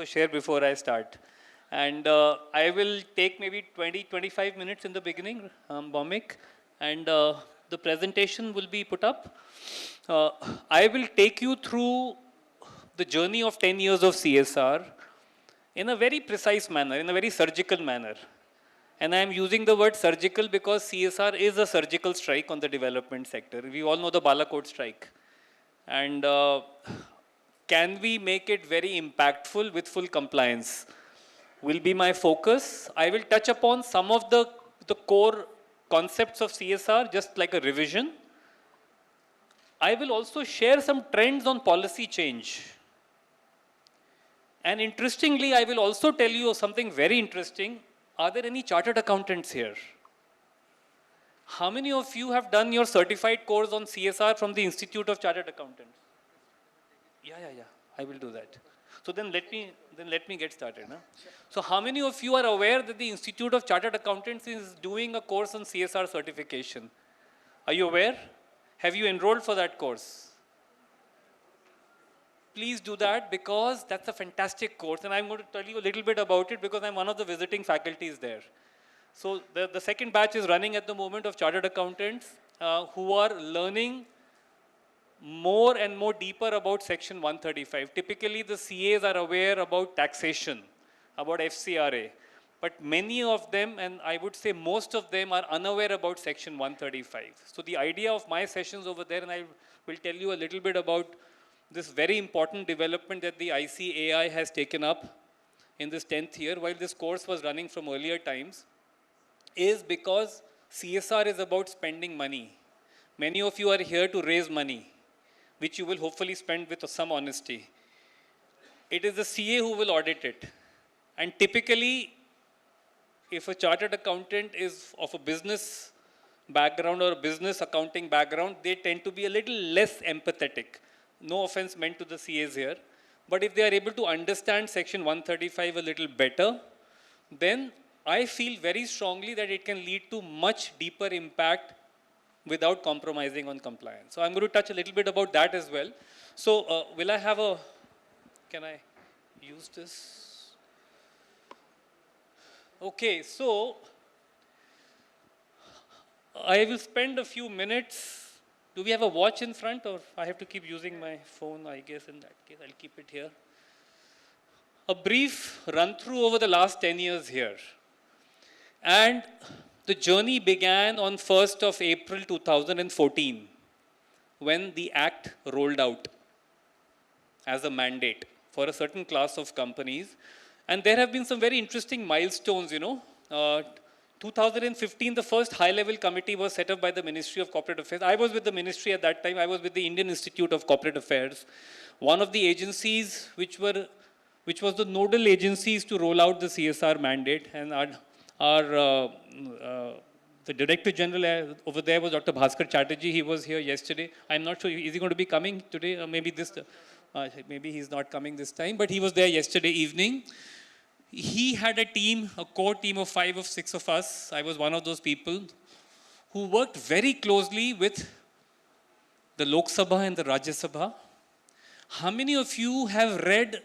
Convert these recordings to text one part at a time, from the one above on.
share before I start. And I will take maybe 20-25 minutes in the beginning, Bomik, and the presentation will be put up. I will take you through the journey of 10 years of CSR in a very precise manner, in a very surgical manner. And I am using the word surgical because CSR is a surgical strike on the development sector. We all know the Balakot strike. And can we make it very impactful with full compliance? Will be my focus. I will touch upon some of the core concepts of CSR, just like a revision. I will also share some trends on policy change. And interestingly, I will also tell you something very interesting. Are there any chartered accountants here? How many of you have done your certified course on CSR from the Institute of Chartered Accountants? Yeah. I will do that. So then let me get started. Huh? So how many of you are aware that the Institute of Chartered Accountants is doing a course on CSR certification? Are you aware? Have you enrolled for that course? Please do that because that's a fantastic course and I'm going to tell you a little bit about it because I'm one of the visiting faculties there. So the second batch is running at the moment of chartered accountants who are learning more and more deeper about section 135. Typically the CAs are aware about taxation, about FCRA, but many of them, and I would say most of them, are unaware about section 135. So the idea of my sessions over there, and I will tell you a little bit about this very important development that the ICAI has taken up in this 10th year, while this course was running from earlier times, is because CSR is about spending money. Many of you are here to raise money, which you will hopefully spend with some honesty. It is the CA who will audit it. And typically, if a chartered accountant is of a business background or a business accounting background, they tend to be a little less empathetic. No offense meant to the CAs here. But if they are able to understand section 135 a little better, then I feel very strongly that it can lead to much deeper impact without compromising on compliance. So I'm going to touch a little bit about that as well. So will I have a, can I use this? Okay, so I will spend a few minutes. Do we have a watch in front or I have to keep using my phone? I guess in that case, I'll keep it here. A brief run through over the last 10 years here. And the journey began on 1st of April 2014 when the Act rolled out as a mandate for a certain class of companies. And there have been some very interesting milestones, 2015, the first high-level committee was set up by the Ministry of Corporate Affairs. I was with the ministry at that time. I was with the Indian Institute of Corporate Affairs, one of the agencies which was the nodal agencies to roll out the CSR mandate. And the Director General over there was Dr. Bhaskar Chatterjee. He was here yesterday. I'm not sure, is he going to be coming today? Or maybe maybe he's not coming this time, but he was there yesterday evening. He had a team, a core team of 5 or 6 of us. I was one of those people who worked very closely with the Lok Sabha and the Rajya Sabha. How many of you have read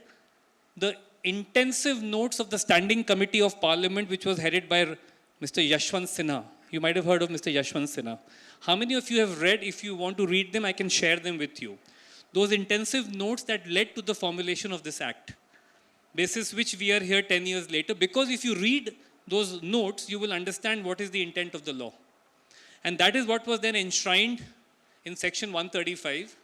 the intensive notes of the Standing Committee of Parliament, which was headed by Mr. Yashwant Sinha? You might have heard of Mr. Yashwant Sinha. How many of you have read? If you want to read them, I can share them with you. Those intensive notes that led to the formulation of this act, basis which we are here 10 years later, because if you read those notes, you will understand what is the intent of the law. And that is what was then enshrined in section 135.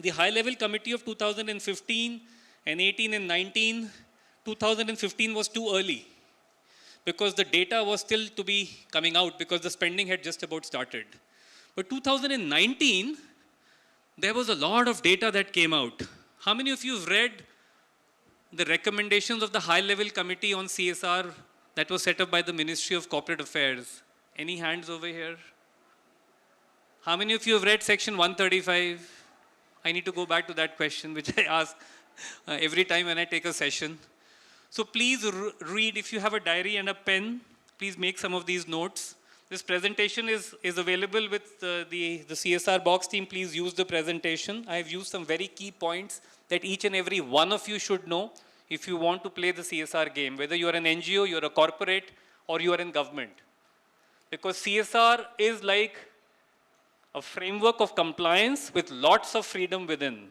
The high-level committee of 2015 and 18 and 19, 2015 was too early because the data was still to be coming out because the spending had just about started. But 2019, there was a lot of data that came out. How many of you have read the recommendations of the high-level committee on CSR that was set up by the Ministry of Corporate Affairs? Any hands over here? How many of you have read section 135? I need to go back to that question which I ask every time when I take a session. So please read. If you have a diary and a pen, please make some of these notes. This presentation is available with the CSRBOX team. Please use the presentation. I have used some very key points that each and every one of you should know if you want to play the CSR game, whether you are an NGO, you're a corporate, or you are in government. Because CSR is like a framework of compliance with lots of freedom within.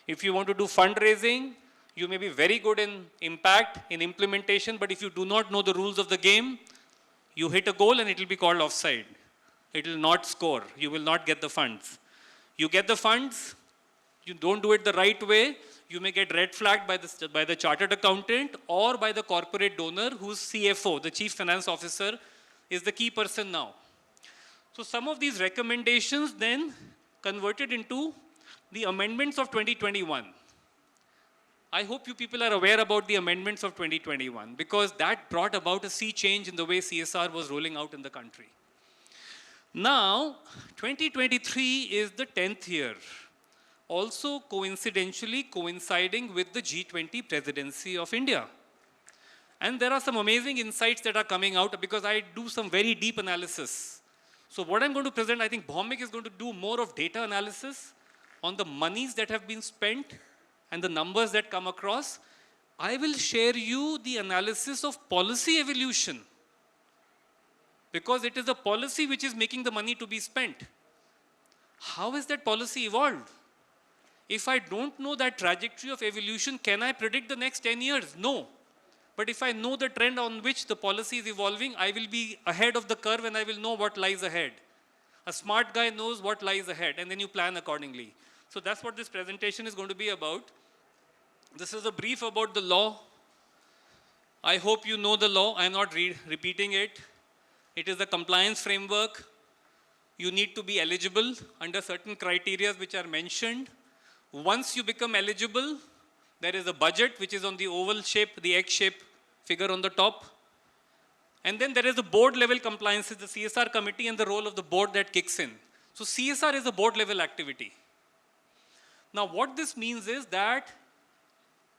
If you want to do fundraising, you may be very good in impact, in implementation, but if you do not know the rules of the game, you hit a goal and it will be called offside. It will not score. You will not get the funds. You get the funds, you don't do it the right way, you may get red flagged by the chartered accountant or by the corporate donor whose CFO, the chief finance officer, is the key person now. So some of these recommendations then converted into the amendments of 2021. I hope you people are aware about the amendments of 2021 because that brought about a sea change in the way CSR was rolling out in the country. Now, 2023 is the 10th year, also coincidentally coinciding with the G20 presidency of India. And there are some amazing insights that are coming out because I do some very deep analysis. So what I'm going to present, I think Bhaumik is going to do more of data analysis on the monies that have been spent and the numbers that come across. I will share you the analysis of policy evolution because it is the policy which is making the money to be spent. How has that policy evolved? If I don't know that trajectory of evolution, can I predict the next 10 years? No. But if I know the trend on which the policy is evolving, I will be ahead of the curve and I will know what lies ahead. A smart guy knows what lies ahead and then you plan accordingly. So that's what this presentation is going to be about. This is a brief about the law. I hope you know the law. I'm not repeating it. It is a compliance framework. You need to be eligible under certain criteria which are mentioned. Once you become eligible, there is a budget which is on the oval shape, the egg shape figure on the top. And then there is the board level compliance, the CSR committee and the role of the board that kicks in. So CSR is a board level activity. Now what this means is that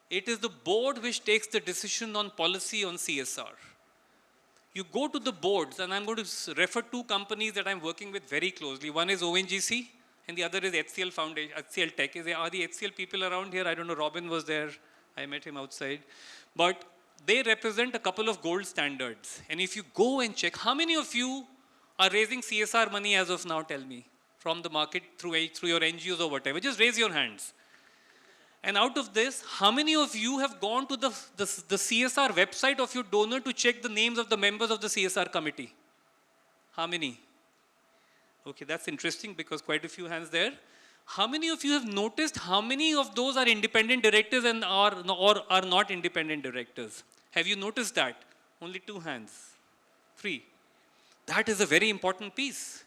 it is the board which takes the decision on policy on CSR. You go to the boards, and I'm going to refer two companies that I'm working with very closely. One is ONGC, and the other is HCL Foundation, HCL Tech. Are the HCL people around here? I don't know, Robin was there. I met him outside. But they represent a couple of gold standards. And if you go and check, how many of you are raising CSR money as of now, tell me, from the market through your NGOs or whatever? Just raise your hands. And out of this, how many of you have gone to the CSR website of your donor to check the names of the members of the CSR committee? How many? Okay, that's interesting because quite a few hands there. How many of you have noticed how many of those are independent directors and are not independent directors? Have you noticed that? Only 2 hands. 3. That is a very important piece.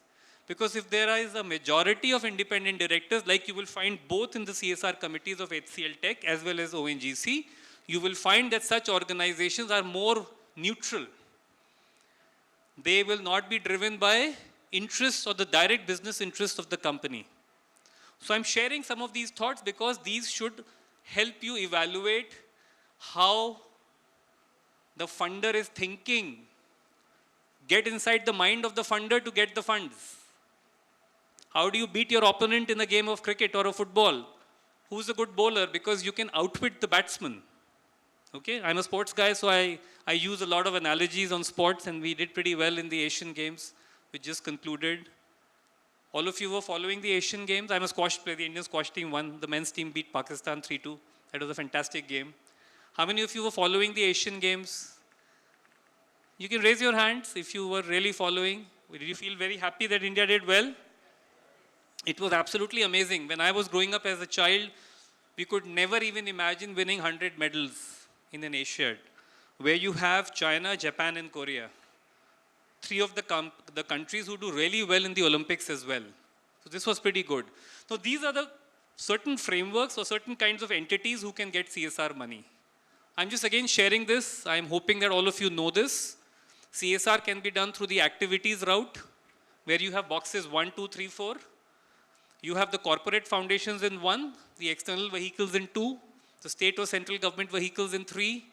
Because if there is a majority of independent directors, like you will find both in the CSR committees of HCL Tech as well as ONGC, you will find that such organizations are more neutral. They will not be driven by interests or the direct business interests of the company. So I'm sharing some of these thoughts because these should help you evaluate how the funder is thinking. Get inside the mind of the funder to get the funds. How do you beat your opponent in a game of cricket or a football? Who's a good bowler? Because you can outwit the batsman. Okay, I'm a sports guy, so I use a lot of analogies on sports, and we did pretty well in the Asian Games, which just concluded. All of you were following the Asian Games. I'm a squash player. The Indian squash team won. The men's team beat Pakistan 3-2. That was a fantastic game. How many of you were following the Asian Games? You can raise your hands if you were really following. Did you feel very happy that India did well? It was absolutely amazing. When I was growing up as a child, we could never even imagine winning 100 medals in an Asiad, where you have China, Japan, and Korea. 3 of the countries who do really well in the Olympics as well. So this was pretty good. So these are the certain frameworks or certain kinds of entities who can get CSR money. I'm just again sharing this. I'm hoping that all of you know this. CSR can be done through the activities route, where you have boxes 1, 2, 3, 4. You have the corporate foundations in 1, the external vehicles in 2, the state or central government vehicles in 3,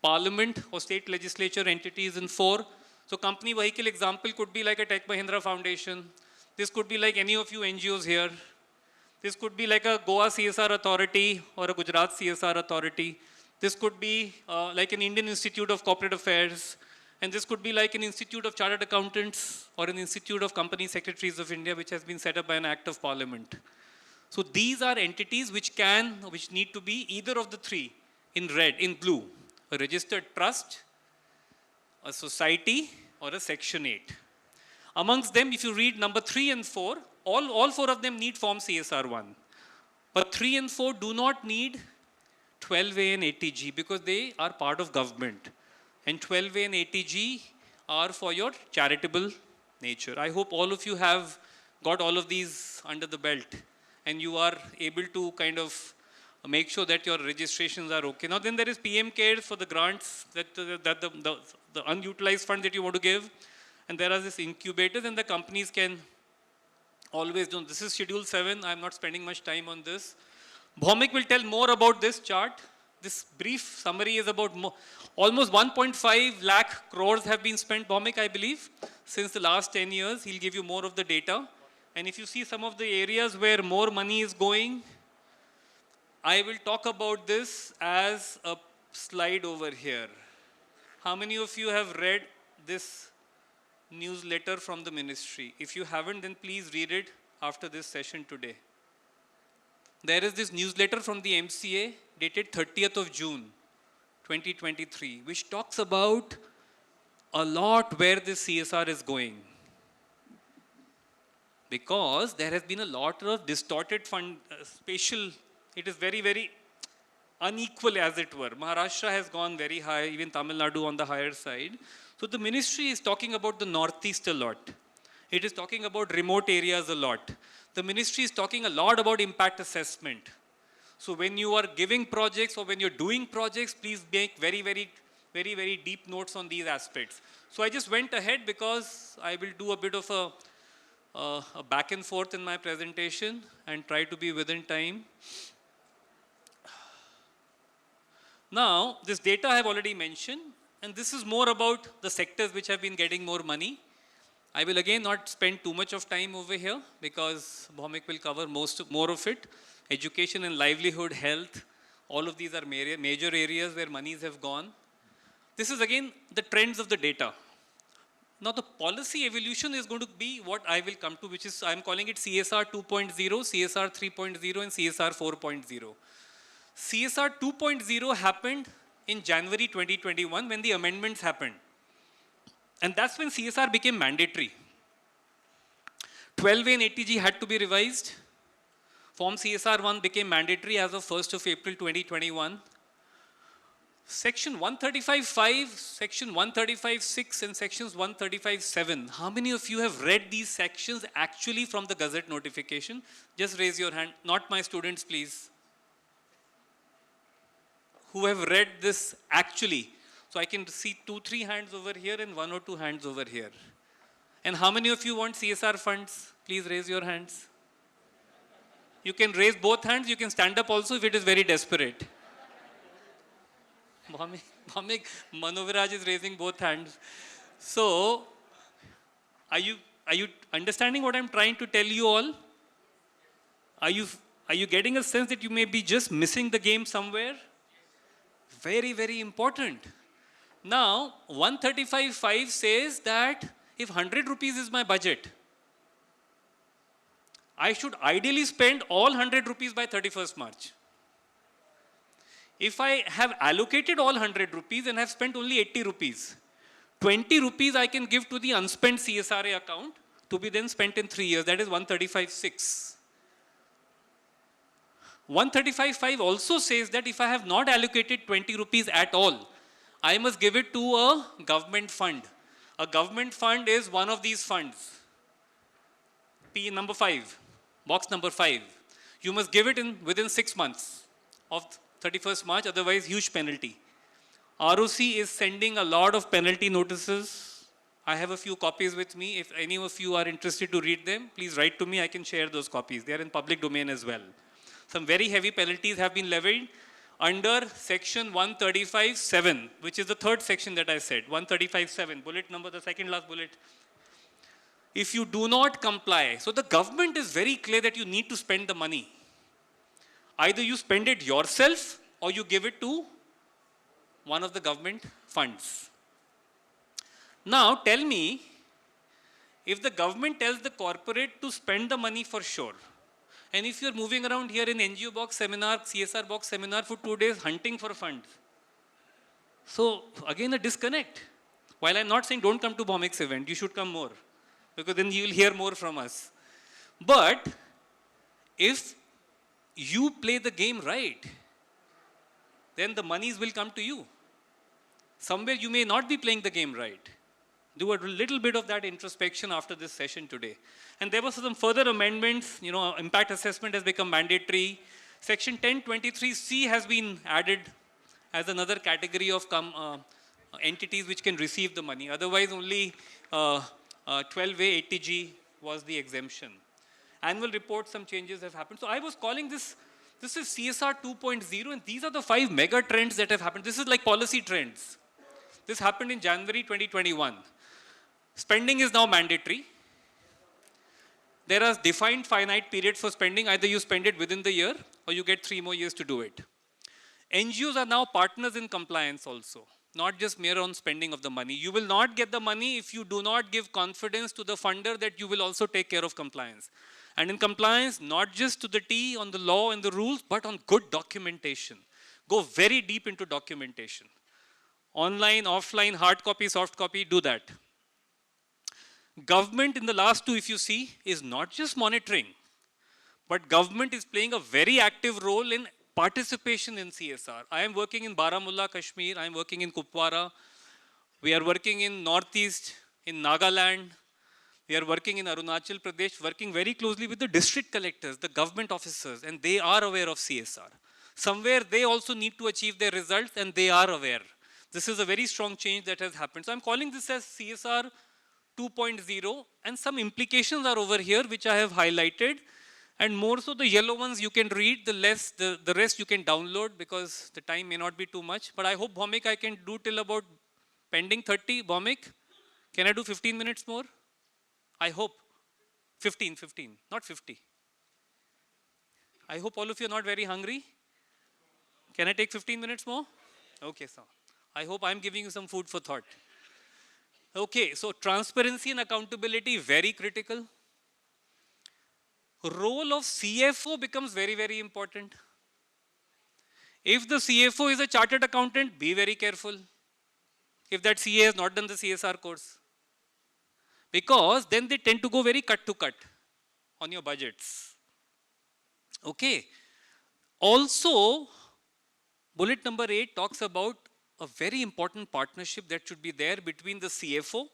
parliament or state legislature entities in 4. So company vehicle example could be like a Tech Mahindra Foundation. This could be like any of you NGOs here. This could be like a Goa CSR authority or a Gujarat CSR authority. This could be like an Indian Institute of Corporate Affairs, and this could be like an Institute of Chartered Accountants or an Institute of Company Secretaries of India, which has been set up by an Act of Parliament. So these are entities which need to be either of the three in red, in blue: a registered trust, a society, or a Section 8. Amongst them, if you read number 3 and 4, all 4 of them need Form CSR1. But 3 and 4 do not need 12A and 80G because they are part of government. And 12A and 80G are for your charitable nature. I hope all of you have got all of these under the belt and you are able to kind of make sure that your registrations are okay. Now then there is PM Cares for the grants, that the unutilized funds that you want to give. And there are these incubators and the companies can always do. This is Schedule 7. I'm not spending much time on this. Bhaumik will tell more about this chart. This brief summary is about almost 1.5 lakh crores have been spent, Bhaumik, I believe, since the last 10 years. He'll give you more of the data. And if you see some of the areas where more money is going, I will talk about this as a slide over here. How many of you have read this newsletter from the ministry? If you haven't, then please read it after this session today. There is this newsletter from the MCA dated 30th of June, 2023, which talks about a lot where this CSR is going. Because there has been a lot of distorted spatial, it is very, very unequal as it were. Maharashtra has gone very high, even Tamil Nadu on the higher side. So the ministry is talking about the Northeast a lot. It is talking about remote areas a lot. The ministry is talking a lot about impact assessment. So when you are giving projects or when you're doing projects, please make very, very deep notes on these aspects. So I just went ahead because I will do a bit of a back and forth in my presentation and try to be within time. Now, this data I have already mentioned, and this is more about the sectors which have been getting more money. I will again not spend too much of time over here because Bhaumik will cover more of it. Education and livelihood, health, all of these are major areas where monies have gone. This is again the trends of the data. Now the policy evolution is going to be what I will come to, which is, I'm calling it CSR 2.0, CSR 3.0 and CSR 4.0. CSR 2.0 happened in January 2021 when the amendments happened. And that's when CSR became mandatory. 12A and 80G had to be revised. Form CSR1 became mandatory as of 1st of April 2021. Section 135.5, Section 135.6 and Sections 135.7. How many of you have read these sections actually from the Gazette notification? Just raise your hand. Not my students, please. Who have read this actually? So I can see 2-3 hands over here and 1 or 2 hands over here. And how many of you want CSR funds? Please raise your hands. You can raise both hands. You can stand up also if it is very desperate. Bhaumik, Manoviraj is raising both hands. So, are you understanding what I'm trying to tell you all? Are you getting a sense that you may be just missing the game somewhere? Very, very important. Now, 135.5 says that if 100 rupees is my budget, I should ideally spend all 100 rupees by 31st March. If I have allocated all 100 rupees and have spent only 80 rupees, 20 rupees I can give to the unspent CSRA account to be then spent in 3 years. That is 135.6. 135.5 also says that if I have not allocated 20 rupees at all, I must give it to a government fund. A government fund is one of these funds. P number 5, box number 5. You must give it within 6 months of 31st March, otherwise huge penalty. ROC is sending a lot of penalty notices. I have a few copies with me. If any of you are interested to read them, please write to me. I can share those copies. They are in public domain as well. Some very heavy penalties have been levied under section 135.7, which is the third section that I said, 135.7, bullet number, the second last bullet. If you do not comply, so the government is very clear that you need to spend the money. Either you spend it yourself or you give it to one of the government funds. Now tell me, if the government tells the corporate to spend the money for sure, and if you're moving around here in NGOBOX seminar, CSRBOX seminar for 2 days hunting for funds, so again a disconnect. While I'm not saying don't come to BOMX event, you should come more, because then you will hear more from us. But if you play the game right, then the monies will come to you. Somewhere you may not be playing the game right. Do a little bit of that introspection after this session today. And there were some further amendments. Impact assessment has become mandatory. Section 1023C has been added as another category of entities which can receive the money. Otherwise, only 12A 80G was the exemption. Annual report, some changes have happened. So I was calling this is CSR 2.0, and these are the 5 mega trends that have happened. This is like policy trends. This happened in January 2021. Spending is now mandatory. There are defined finite periods for spending. Either you spend it within the year or you get 3 more years to do it. NGOs are now partners in compliance also, not just mere on spending of the money. You will not get the money if you do not give confidence to the funder that you will also take care of compliance. And in compliance, not just to the T on the law and the rules, but on good documentation. Go very deep into documentation. Online, offline, hard copy, soft copy, do that. Government in the last 2, if you see, is not just monitoring, but government is playing a very active role in participation in CSR. I am working in Baramulla, Kashmir. I am working in Kupwara. We are working in Northeast, in Nagaland. We are working in Arunachal Pradesh, working very closely with the district collectors, the government officers, and they are aware of CSR. Somewhere they also need to achieve their results, and they are aware. This is a very strong change that has happened. So I'm calling this as CSR 2.0, and some implications are over here which I have highlighted, and more so the yellow ones you can read, the rest you can download because the time may not be too much. But I hope, Bhomik, I can do till about pending 30. Bhomik, can I do 15 minutes more? I hope. 15, not 50. I hope all of you are not very hungry. Can I take 15 minutes more? Okay, sir. I hope I'm giving you some food for thought. Okay, so transparency and accountability, very critical. Role of CFO becomes very, very important. If the CFO is a chartered accountant, be very careful. If that CA has not done the CSR course. Because then they tend to go very cut to cut on your budgets. Okay. Also, bullet number 8 talks about a very important partnership that should be there between the CFO,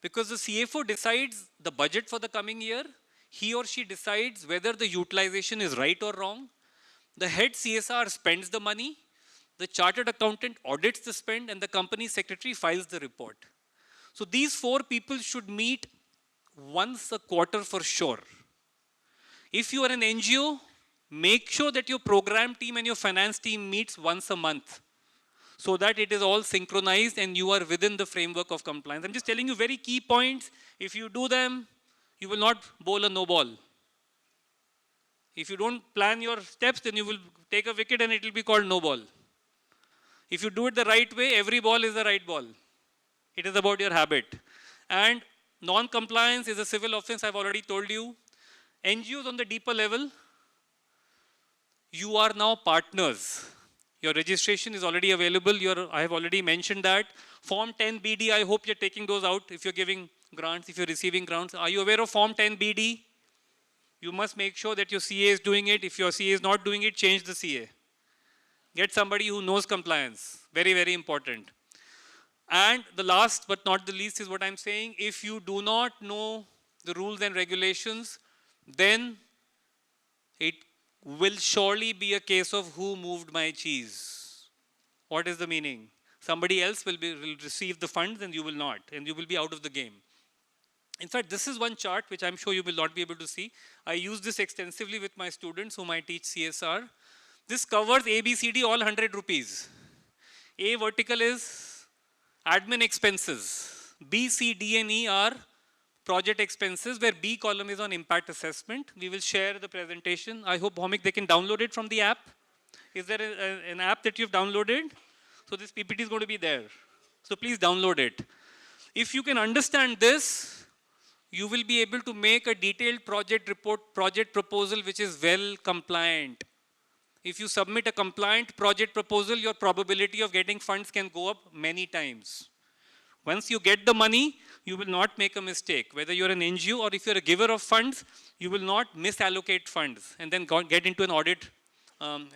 because the CFO decides the budget for the coming year. He or she decides whether the utilization is right or wrong. The head CSR spends the money. The chartered accountant audits the spend, and the company secretary files the report. So these 4 people should meet once a quarter for sure. If you are an NGO, make sure that your program team and your finance team meets once a month, so that it is all synchronized and you are within the framework of compliance. I'm just telling you very key points. If you do them, you will not bowl a no ball. If you don't plan your steps, then you will take a wicket and it will be called no ball. If you do it the right way, every ball is the right ball. It is about your habit. And non-compliance is a civil offense, I've already told you. NGOs on the deeper level, you are now partners. Your registration is already available. I have already mentioned that. Form 10BD, I hope you're taking those out if you're giving grants, if you're receiving grants. Are you aware of Form 10BD? You must make sure that your CA is doing it. If your CA is not doing it, change the CA. Get somebody who knows compliance. Very, very important. And the last but not the least is what I'm saying. If you do not know the rules and regulations, then it will surely be a case of who moved my cheese. What is the meaning? Somebody else will receive the funds and you will not, and you will be out of the game. In fact, this is one chart which I'm sure you will not be able to see. I use this extensively with my students whom I teach CSR. This covers ABCD, all 100 rupees. A vertical is admin expenses. B, C, D, and E are project expenses, where B column is on impact assessment. We will share the presentation. I hope, Bhomik, they can download it from the app. Is there an app that you've downloaded? So this PPT is going to be there. So please download it. If you can understand this, you will be able to make a detailed project report, project proposal which is well compliant. If you submit a compliant project proposal, your probability of getting funds can go up many times. Once you get the money, you will not make a mistake. Whether you're an NGO or if you're a giver of funds, you will not misallocate funds and then get into an audit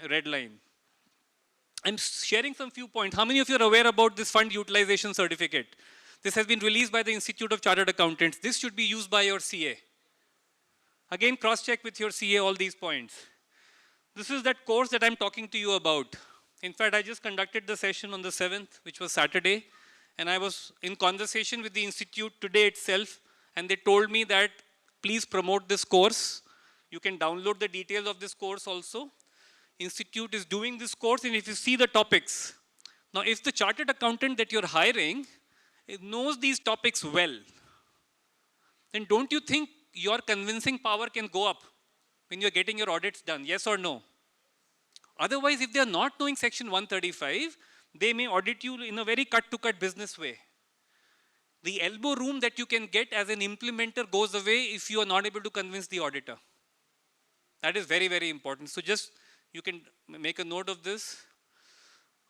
red line. I'm sharing some few points. How many of you are aware about this fund utilization certificate? This has been released by the Institute of Chartered Accountants. This should be used by your CA. Again, cross-check with your CA all these points. This is that course that I'm talking to you about. In fact, I just conducted the session on the 7th, which was Saturday, and I was in conversation with the institute today itself, and they told me that please promote this course. You can download the details of this course also. Institute is doing this course, and if you see the topics, now if the chartered accountant that you're hiring knows these topics well, then don't you think your convincing power can go up when you're getting your audits done, yes or no? Otherwise, if they are not knowing section 135, they may audit you in a very cut-to-cut business way. The elbow room that you can get as an implementer goes away if you are not able to convince the auditor. That is very, very important. So just, you can make a note of this.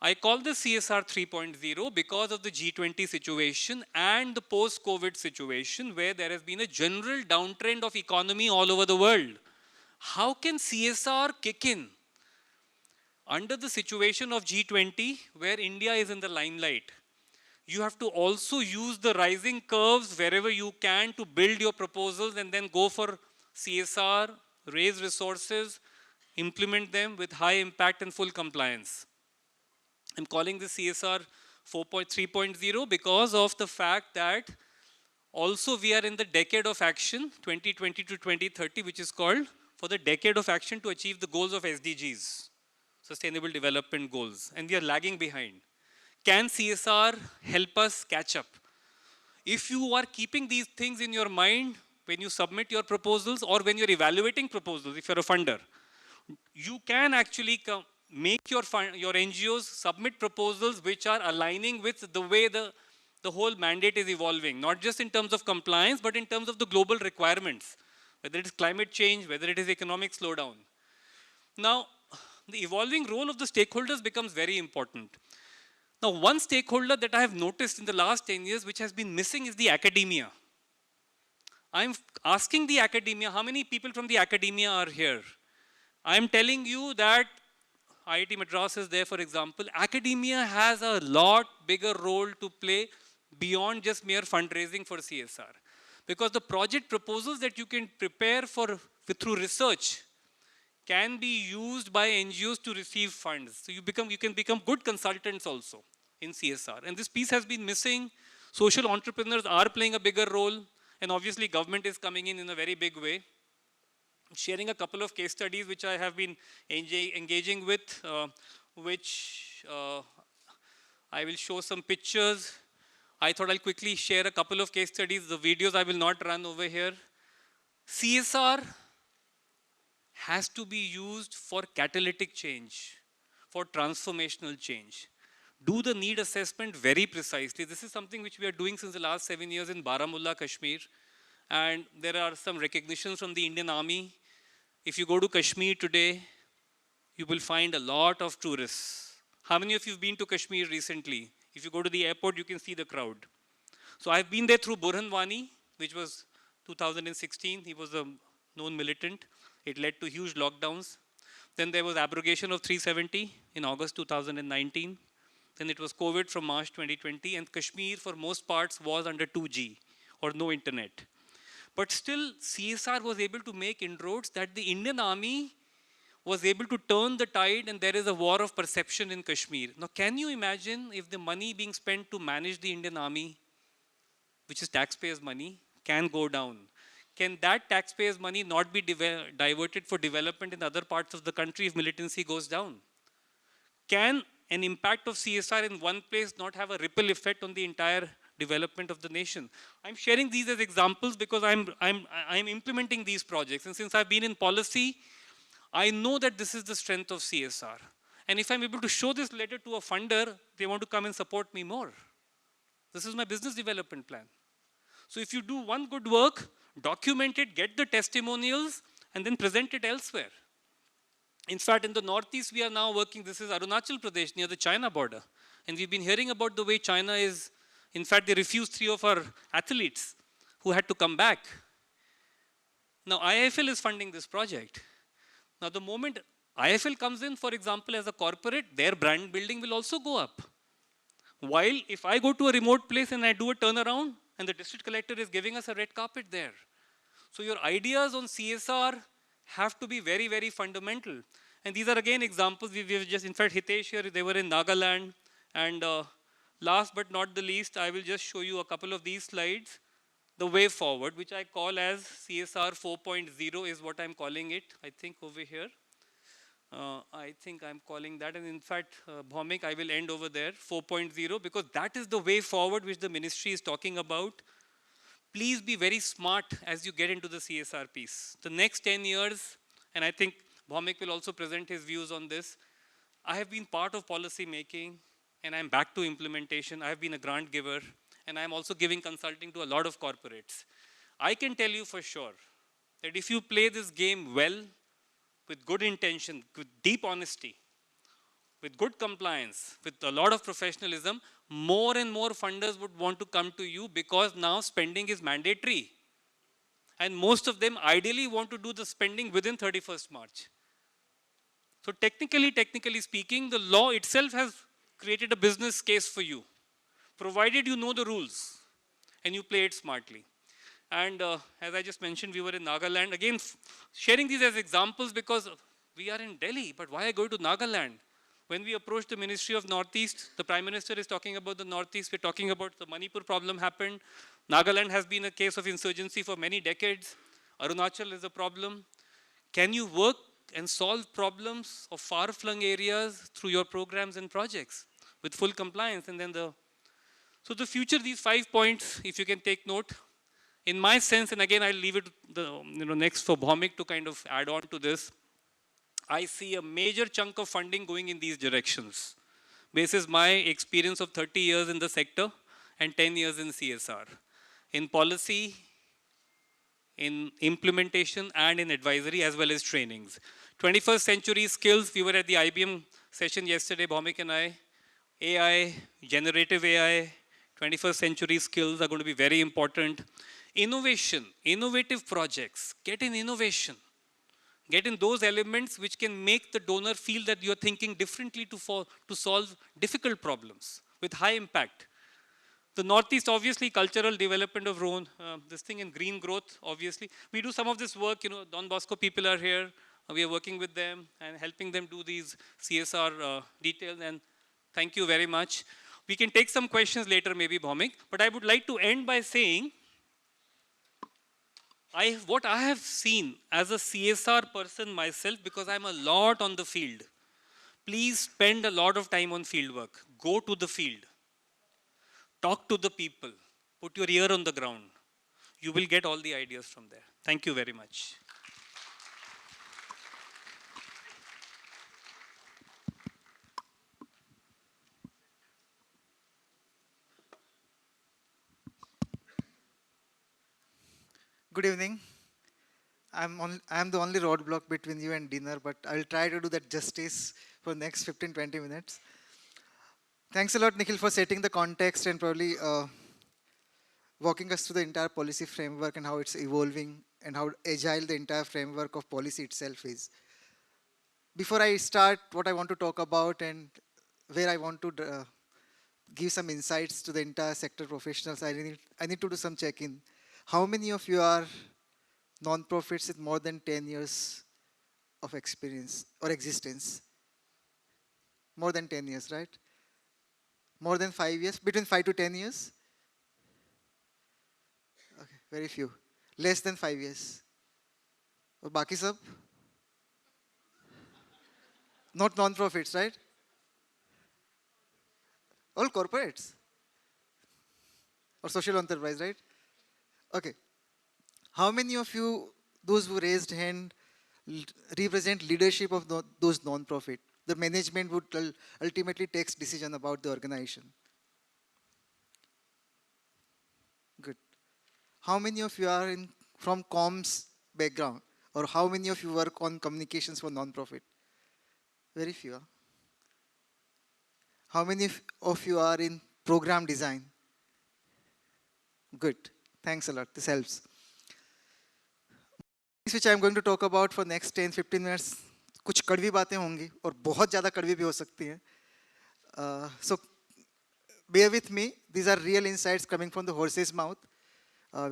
I call this CSR 3.0 because of the G20 situation and the post-COVID situation where there has been a general downtrend of economy all over the world. How can CSR kick in? Under the situation of G20, where India is in the limelight, you have to also use the rising curves wherever you can to build your proposals and then go for CSR, raise resources, implement them with high impact and full compliance. I'm calling this CSR 3.0 because of the fact that also we are in the decade of action, 2020 to 2030, which is called for the decade of action to achieve the goals of SDGs, Sustainable Development Goals, and we are lagging behind. Can CSR help us catch up? If you are keeping these things in your mind when you submit your proposals or when you're evaluating proposals, if you're a funder, you can actually make your NGOs submit proposals which are aligning with the way the whole mandate is evolving, not just in terms of compliance, but in terms of the global requirements, whether it is climate change, whether it is economic slowdown. Now, the evolving role of the stakeholders becomes very important. Now, one stakeholder that I have noticed in the last 10 years which has been missing is the academia. I'm asking the academia, how many people from the academia are here? I'm telling you that IIT Madras is there, for example. Academia has a lot bigger role to play beyond just mere fundraising for CSR. Because the project proposals that you can prepare through research can be used by NGOs to receive funds. So you can become good consultants also in CSR. And this piece has been missing. Social entrepreneurs are playing a bigger role. And obviously government is coming in a very big way. Sharing a couple of case studies which I have been engaging with, which I will show some pictures. I thought I'll quickly share a couple of case studies. The videos I will not run over here. CSR has to be used for catalytic change, for transformational change. Do the need assessment very precisely. This is something which we are doing since the last 7 years in Baramulla, Kashmir. And there are some recognitions from the Indian Army. If you go to Kashmir today, you will find a lot of tourists. How many of you have been to Kashmir recently? If you go to the airport, you can see the crowd. So I've been there through Burhan Wani, which was 2016. He was a known militant. It led to huge lockdowns. Then there was abrogation of 370 in August 2019. Then it was COVID from March 2020. And Kashmir, for most parts, was under 2G or no internet. But still, CSR was able to make inroads that the Indian Army was able to turn the tide, and there is a war of perception in Kashmir. Now, can you imagine if the money being spent to manage the Indian Army, which is taxpayers' money, can go down? Can that taxpayers' money not be diverted for development in other parts of the country if militancy goes down? Can an impact of CSR in one place not have a ripple effect on the entire development of the nation? I'm sharing these as examples because I'm implementing these projects. And since I've been in policy, I know that this is the strength of CSR. And if I'm able to show this letter to a funder, they want to come and support me more. This is my business development plan. So if you do one good work, document it, get the testimonials, and then present it elsewhere. In fact, in the Northeast, we are now working, this is Arunachal Pradesh, near the China border. And we've been hearing about the way China is, in fact, they refused 3 of our athletes who had to come back. Now, IIFL is funding this project. Now, the moment IIFL comes in, for example, as a corporate, their brand building will also go up. While if I go to a remote place and I do a turnaround, and the district collector is giving us a red carpet there. So your ideas on CSR have to be very, very fundamental. And these are again examples. We've just, in fact, Hitesh here, they were in Nagaland. And last but not the least, I will just show you a couple of these slides. The way forward, which I call as CSR 4.0 is what I'm calling it, I think over here. I think I'm calling that, and in fact, Bhaumik, I will end over there, 4.0, because that is the way forward which the ministry is talking about. Please be very smart as you get into the CSR piece. The next 10 years, and I think Bhaumik will also present his views on this, I have been part of policy making, and I'm back to implementation. I have been a grant giver, and I'm also giving consulting to a lot of corporates. I can tell you for sure that if you play this game well, with good intention, with deep honesty, with good compliance, with a lot of professionalism, more and more funders would want to come to you because now spending is mandatory. And most of them ideally want to do the spending within 31st March. So technically speaking, the law itself has created a business case for you, provided you know the rules and you play it smartly. And as I just mentioned, we were in Nagaland. Again, sharing these as examples because we are in Delhi, but why go to Nagaland? When we approach the Ministry of Northeast, the Prime Minister is talking about the Northeast. We're talking about the Manipur problem happened. Nagaland has been a case of insurgency for many decades. Arunachal is a problem. Can you work and solve problems of far-flung areas through your programs and projects with full compliance? And then so the future, these 5 points, if you can take note, in my sense, and again, I'll leave it next for Bhaumik to kind of add on to this, I see a major chunk of funding going in these directions. Basis my experience of 30 years in the sector and 10 years in CSR. In policy, in implementation, and in advisory, as well as trainings. 21st century skills, we were at the IBM session yesterday, Bhaumik and I. AI, generative AI, 21st century skills are going to be very important. Innovation, innovative projects, get in innovation. Get in those elements which can make the donor feel that you're thinking differently to solve difficult problems with high impact. The Northeast, obviously, cultural development of this thing in green growth, obviously. We do some of this work, Don Bosco people are here. We are working with them and helping them do these CSR details, and thank you very much. We can take some questions later, maybe, Bhaumik, but I would like to end by saying, what I have seen as a CSR person myself, because I'm a lot on the field, please spend a lot of time on field work. Go to the field. Talk to the people. Put your ear on the ground. You will get all the ideas from there. Thank you very much. Good evening. I'm the only roadblock between you and dinner, but I'll try to do that justice for the next 15-20 minutes. Thanks a lot, Nikhil, for setting the context and probably walking us through the entire policy framework and how it's evolving and how agile the entire framework of policy itself is. Before I start what I want to talk about and where I want to give some insights to the entire sector professionals, I need to do some check-in. How many of you are non-profits with more than 10 years of experience or existence? More than 10 years, right? More than 5 years? Between 5 to 10 years? Okay, very few. Less than 5 years. Or baki sab? Not non-profits, right? All corporates. Or social enterprise, right? Okay. How many of you, those who raised hand, represent leadership of those non-profit? the management would ultimately takes decision about the organization. Good. How many of you are from comms background? Or how many of you work on communications for non-profit? Very few. Huh? How many of you are in program design? Good. Thanks a lot. This helps. Which I am going to talk about for next 10-15 minutes. कुछ कड़वी बातें होंगी और बहुत ज़्यादा कड़वी भी हो सकती हैं. So bear with me. These are real insights coming from the horse's mouth.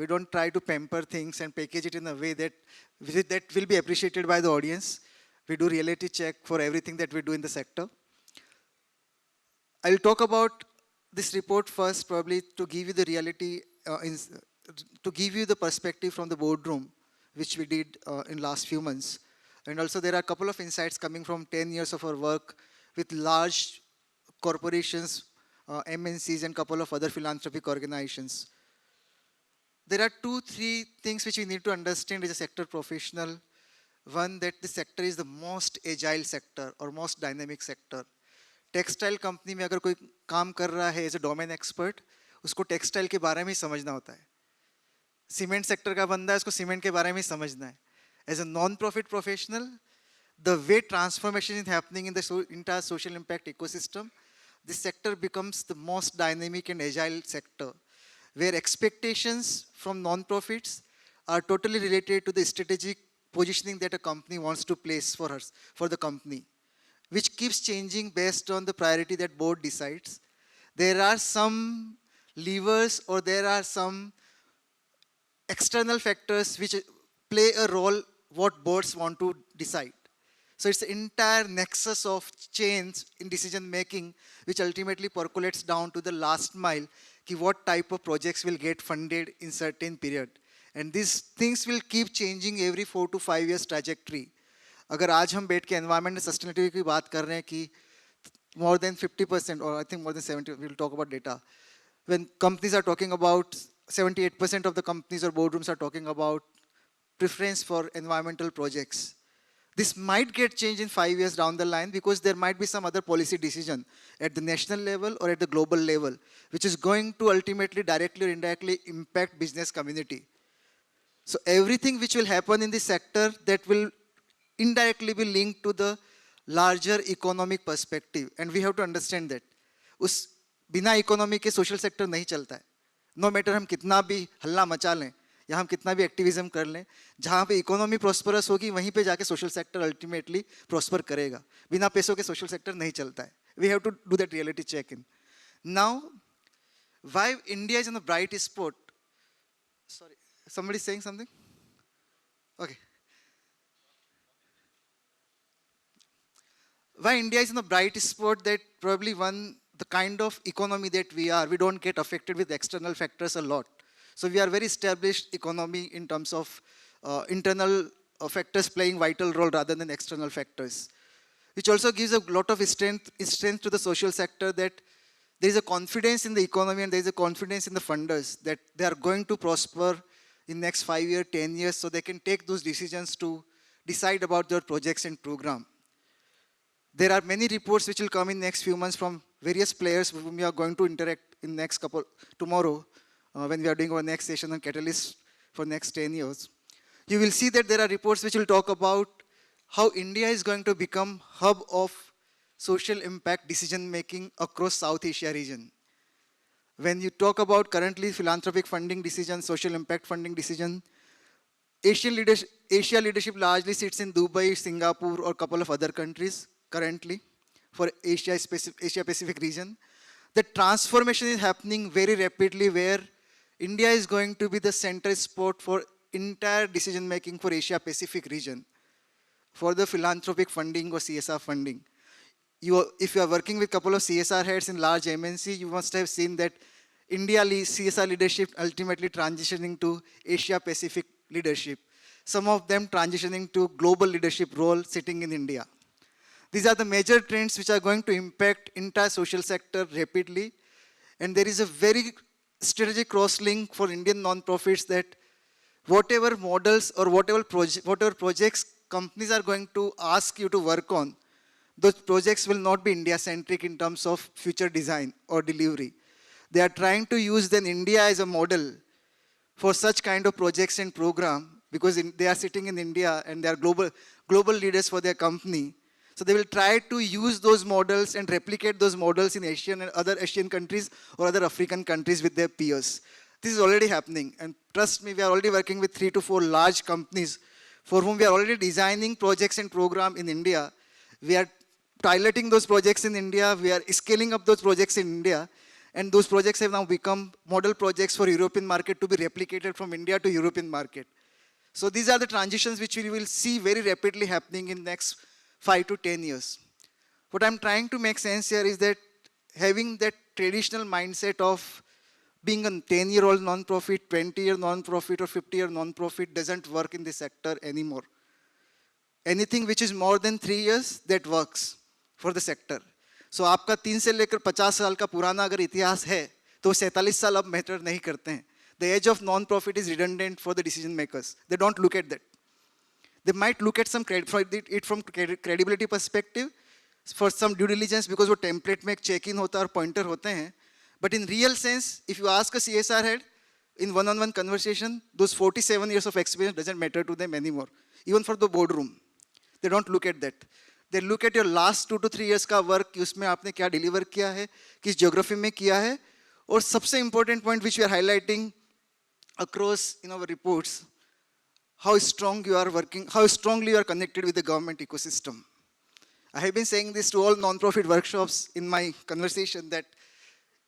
We don't try to pamper things and package it in a way that will be appreciated by the audience. We do reality check for everything that we do in the sector. I'll talk about this report first, probably to give you the reality, to give you the perspective from the boardroom, which we did in last few months. And also there are a couple of insights coming from 10 years of our work with large corporations, MNCs, and couple of other philanthropic organizations. There are 2-3 things which we need to understand as a sector professional. One, that the sector is the most agile sector or most dynamic sector. Textile company में अगर कोई काम कर रहा है as ए domain expert, उसको textile के बारे में ही समझना होता है. सीमेंट सेक्टर का बंदा है, उसको सीमेंट के बारे में ही समझना है. As a non profit professional, the way transformation is happening in the entire social impact ecosystem, this sector becomes the most dynamic and agile sector, where expectations from non-profits are totally related to the strategic positioning that a company wants to place for the company, which keeps changing based on the priority that board decides. There are some levers or there are some external factors which play a role what boards want to decide. So it's the entire nexus of change in decision making which ultimately percolates down to the last mile, ki what type of projects will get funded in certain period. And these things will keep changing every 4 to 5 years trajectory. अगर आज हम बैठ के environment and sustainability की बात कर रहे हैं कि more than 50% or I think more than 70%, we'll talk about data. When companies are talking about 78% of the companies or boardrooms are talking about preference for environmental projects. This might get changed in 5 years down the line because there might be some other policy decision at the national level or at the global level, which is going to ultimately directly or indirectly impact business community. So everything which will happen in this sector that will indirectly be linked to the larger economic perspective, and we have to understand that. उस बिना economy के social sector नहीं चलता है. No matter हम कितना भी हल्ला मचा लें या हम कितना भी एक्टिविज्म कर लें, जहाँ पे इकोनॉमी प्रॉस्परस होगी वहीं पे जाके सोशल सेक्टर अल्टीमेटली प्रॉस्पर करेगा. बिना पैसों के सोशल सेक्टर नहीं चलता है. We have to do that reality check in. Now why India is in a bright spot. Sorry, somebody saying something? Okay. Why India is in a bright spot, that probably the kind of economy that we are, we don't get affected with external factors a lot. So we are very established economy in terms of internal factors playing vital role rather than external factors, which also gives a lot of strength to the social sector, that there is a confidence in the economy and there is a confidence in the funders that they are going to prosper in next 5 years, 10 years, so they can take those decisions to decide about their projects and program. There are many reports which will come in next few months from various players with whom we are going to interact in next tomorrow when we are doing our next session on catalysts for next 10 years. You will see that there are reports which will talk about how India is going to become hub of social impact decision making across South Asia region. When you talk about currently philanthropic funding decision, social impact funding decision, Asia leadership largely sits in Dubai, Singapore, or a couple of other countries currently for Asia Pacific region. The transformation is happening very rapidly, where India is going to be the center spot for entire decision making for Asia Pacific region for the philanthropic funding or CSR funding. If you are working with a couple of CSR heads in large MNC, you must have seen that India CSR leadership ultimately transitioning to Asia Pacific leadership. Some of them transitioning to global leadership role sitting in India. These are the major trends which are going to impact entire social sector rapidly. And there is a very strategic cross-link for Indian non-profits that whatever models or whatever projects companies are going to ask you to work on, those projects will not be India-centric in terms of future design or delivery. They are trying to use then India as a model for such kind of projects and program, because they are sitting in India and they are global leaders for their company. So they will try to use those models and replicate those models in Asian and other Asian countries or other African countries with their peers. This is already happening, and trust me, we are already working with 3 to 4 large companies for whom we are already designing projects and program in India. We are piloting those projects in India, we are scaling up those projects in India, and those projects have now become model projects for European market to be replicated from India to European market. So these are the transitions which we will see very rapidly happening in next 5 to 10 years. What I'm trying to make sense here is that having that traditional mindset of being a 10-year-old non-profit, 20-year non-profit, or 50-year non-profit doesn't work in this sector anymore. Anything which is more than 3 years, that works for the sector. So आपका 3 से लेकर 50 साल का पुराना अगर इतिहास है, तो 47 साल अब मैटर नहीं करते हैं. The age of non-profit is redundant for the decision makers. They don't look at that. They might look at some it from credibility perspective, for some due diligence, because वो template में एक check-in होता है और pointer होते हैं. But in real sense, if you ask a CSR head in one-on-one conversation, those 47 years of experience doesn't matter to them anymore. Even for the boardroom, they don't look at that. They look at your last 2 to 3 years का work, कि उसमें आपने क्या deliver किया है, किस geography में किया है, और सबसे important point which we are highlighting across in our reports, how strong you are working, how strongly you are connected with the government ecosystem. I have been saying this to all non-profit workshops in my conversation, that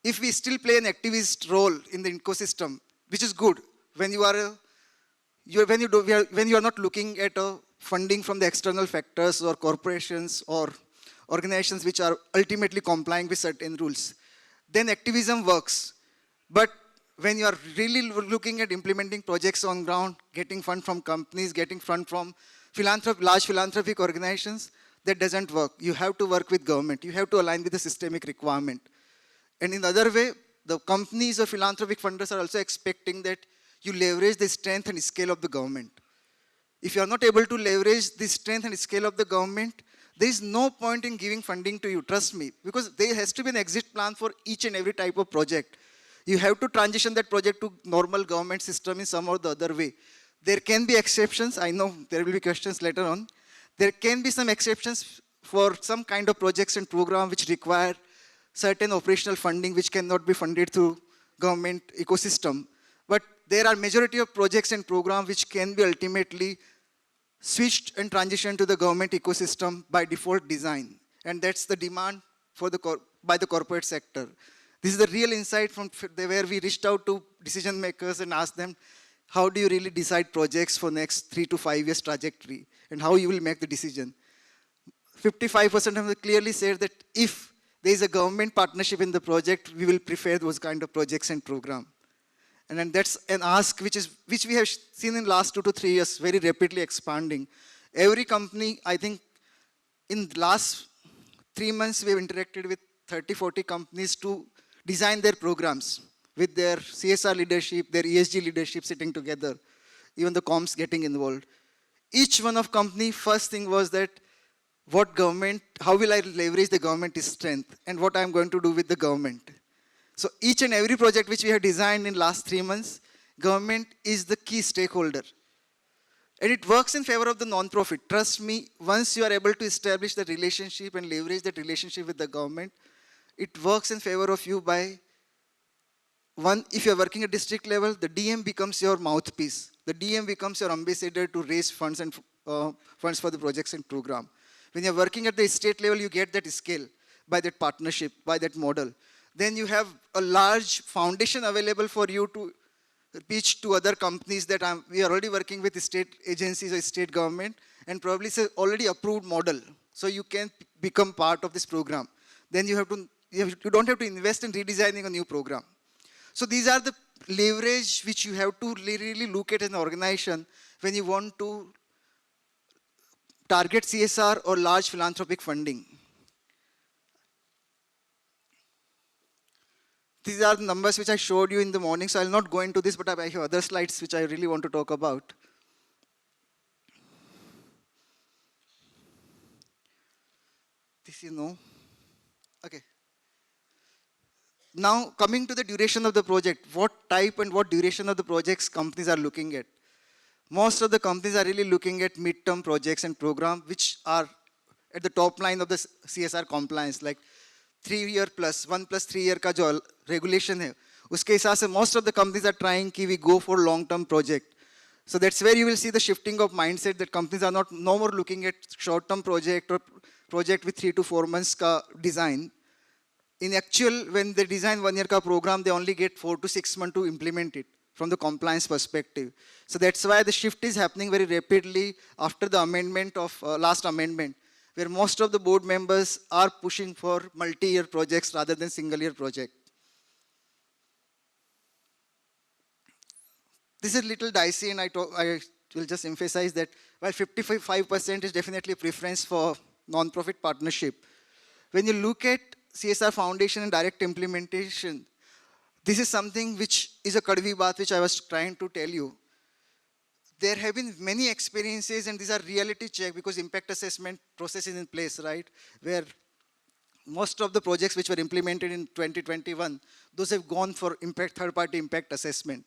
if we still play an activist role in the ecosystem, which is good, when you are not looking at funding from the external factors or corporations or organizations which are ultimately complying with certain rules, then activism works. But when you are really looking at implementing projects on ground, getting fund from companies, getting fund from large philanthropic organizations, that doesn't work. You have to work with government. You have to align with the systemic requirement. And in the other way, the companies or philanthropic funders are also expecting that you leverage the strength and scale of the government. If you are not able to leverage the strength and scale of the government, there is no point in giving funding to you, trust me, because there has to be an exit plan for each and every type of project. You have to transition that project to normal government system in some or the other way. There can be exceptions. I know there will be questions later on. There can be some exceptions for some kind of projects and program which require certain operational funding which cannot be funded through government ecosystem. But there are majority of projects and programs which can be ultimately switched and transitioned to the government ecosystem by default design. And that's the demand for by the corporate sector. This is the real insight from where we reached out to decision makers and asked them, how do you really decide projects for next 3 to 5 years trajectory, and how you will make the decision? 55% of them clearly said that if there is a government partnership in the project, we will prefer those kind of projects and program. And then that's an ask which we have seen in last 2 to 3 years very rapidly expanding. Every company, I think in the last 3 months, we have interacted with 30, 40 companies to design their programs with their CSR leadership, their ESG leadership sitting together, even the comms getting involved. Each one of company, first thing was that what government, how will I leverage the government strength, and what I'm going to do with the government. So each and every project which we have designed in last 3 months, government is the key stakeholder. And it works in favor of the non-profit. Trust me, once you are able to establish that relationship and leverage that relationship with the government, it works in favor of you by, one, if you are working at district level, the DM becomes your mouthpiece. The DM becomes your ambassador to raise funds and funds for the projects and program. When you are working at the state level, you get that scale by that partnership, by that model. Then you have a large foundation available for you to pitch to other companies that we are already working with state agencies or state government, and probably it's an already approved model. So you can become part of this program. Then you don't have to invest in redesigning a new program. So these are the leverage which you have to really look at as an organization when you want to target CSR or large philanthropic funding. These are the numbers which I showed you in the morning, so I'll not go into this, but I have other slides which I really want to talk about. This you know. Okay. Now coming to the duration of the project, what type and what duration of the projects companies are looking at? Most of the companies are really looking at mid-term projects and programs which are at the top line of the CSR compliance, like 3 year plus, 1 + 3 year का जो regulation है, उसके हिसाब से most of the companies are trying कि we go for long-term project. So that's where you will see the shifting of mindset that companies are not no more looking at short-term project or project with 3 to 4 months का design. In actual, when they design 1 year ka program, they only get 4 to 6 months to implement it from the compliance perspective. So that's why the shift is happening very rapidly after the amendment of last amendment, where most of the board members are pushing for multi-year projects rather than single-year project. This is little dicey, and I will just emphasize that while 55% is definitely a preference for non-profit partnership, when you look at CSR foundation and direct implementation, this is something which is a kadvi baat which I was trying to tell you. There have been many experiences, and these are reality check because impact assessment process is in place, right? Where most of the projects which were implemented in 2021, those have gone for third-party impact assessment.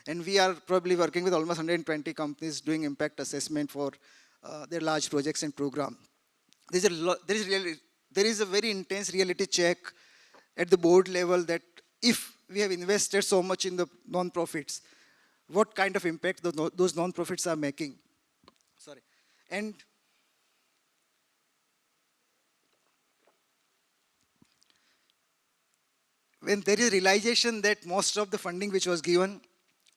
And we are probably working with almost 120 companies doing impact assessment for their large projects and program. There is a very intense reality check at the board level that if we have invested so much in the non-profits, what kind of impact those non-profits are making. Sorry. And when there is realization that most of the funding which was given,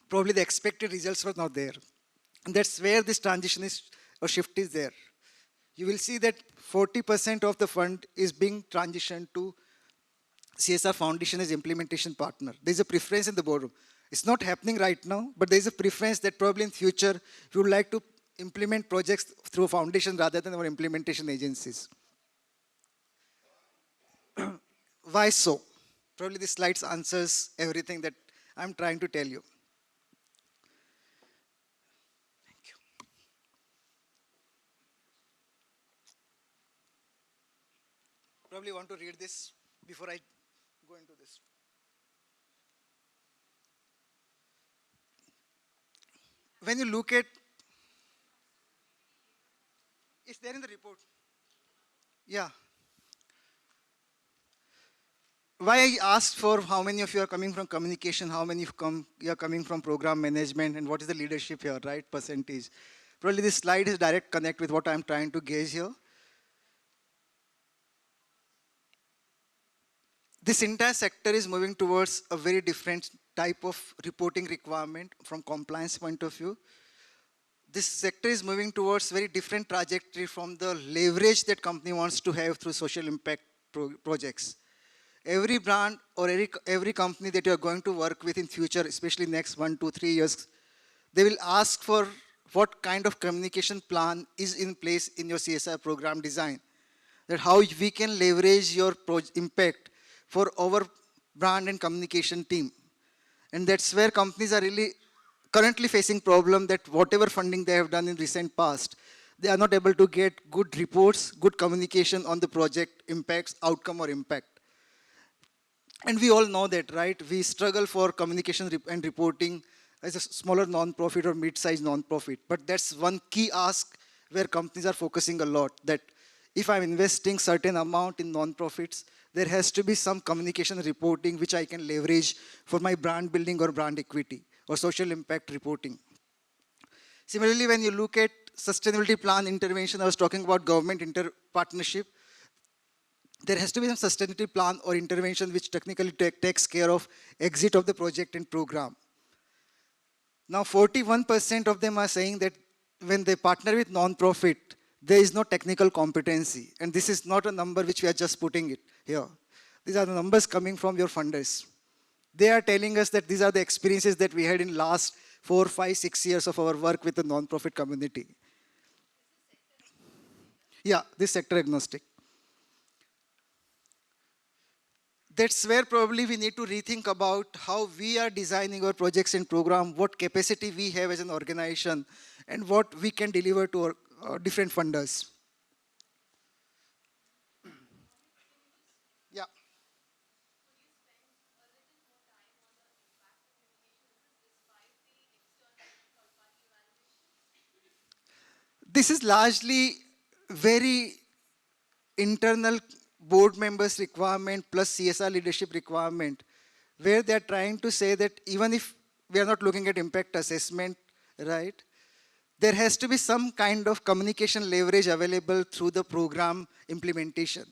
probably the expected results were not there. And that's where this transition is, or shift is there. You will see that 40% of the fund is being transitioned to CSR Foundation as implementation partner. There's a preference in the boardroom. It's not happening right now, but there's a preference that probably in future, we would like to implement projects through a foundation rather than our implementation agencies. Why so? Probably this slide answers everything that I'm trying to tell you. Thank you. Probably want to read this before I go into this. When you look at, it's there in the report. Yeah. Why I asked for how many of you are coming from communication, how many you are coming from program management, and what is the leadership here, right, percentage. Probably this slide is direct connect with what I'm trying to gauge here. This entire sector is moving towards a very different type of reporting requirement from compliance point of view. This sector is moving towards very different trajectory from the leverage that company wants to have through social impact projects. Every brand or every company that you're going to work with in future, especially next 1 to 3 years, they will ask for what kind of communication plan is in place in your CSR program design. That how we can leverage your impact for our brand and communication team. And that's where companies are really currently facing problem that whatever funding they have done in recent past, they are not able to get good reports, good communication on the project impacts, outcome or impact. And we all know that, right? We struggle for communication and reporting as a smaller non-profit or mid-sized non-profit. But that's one key ask where companies are focusing a lot, that if I'm investing certain amount in non-profits, there has to be some communication reporting which I can leverage for my brand building or brand equity or social impact reporting. Similarly, when you look at sustainability plan intervention, I was talking about government partnership. There has to be some sustainability plan or intervention which technically takes care of exit of the project and program. Now 41% of them are saying that when they partner with non-profit, there is no technical competency. And this is not a number which we are just putting it here. These are the numbers coming from your funders. They are telling us that these are the experiences that we had in last 4, 5, 6 years of our work with the non-profit community. Yeah, this sector agnostic. That's where probably we need to rethink about how we are designing our projects and program, what capacity we have as an organization, and what we can deliver to our different funders. This is largely very internal board members requirement plus CSR leadership requirement, where they're trying to say that even if we are not looking at impact assessment, right, there has to be some kind of communication leverage available through the program implementation.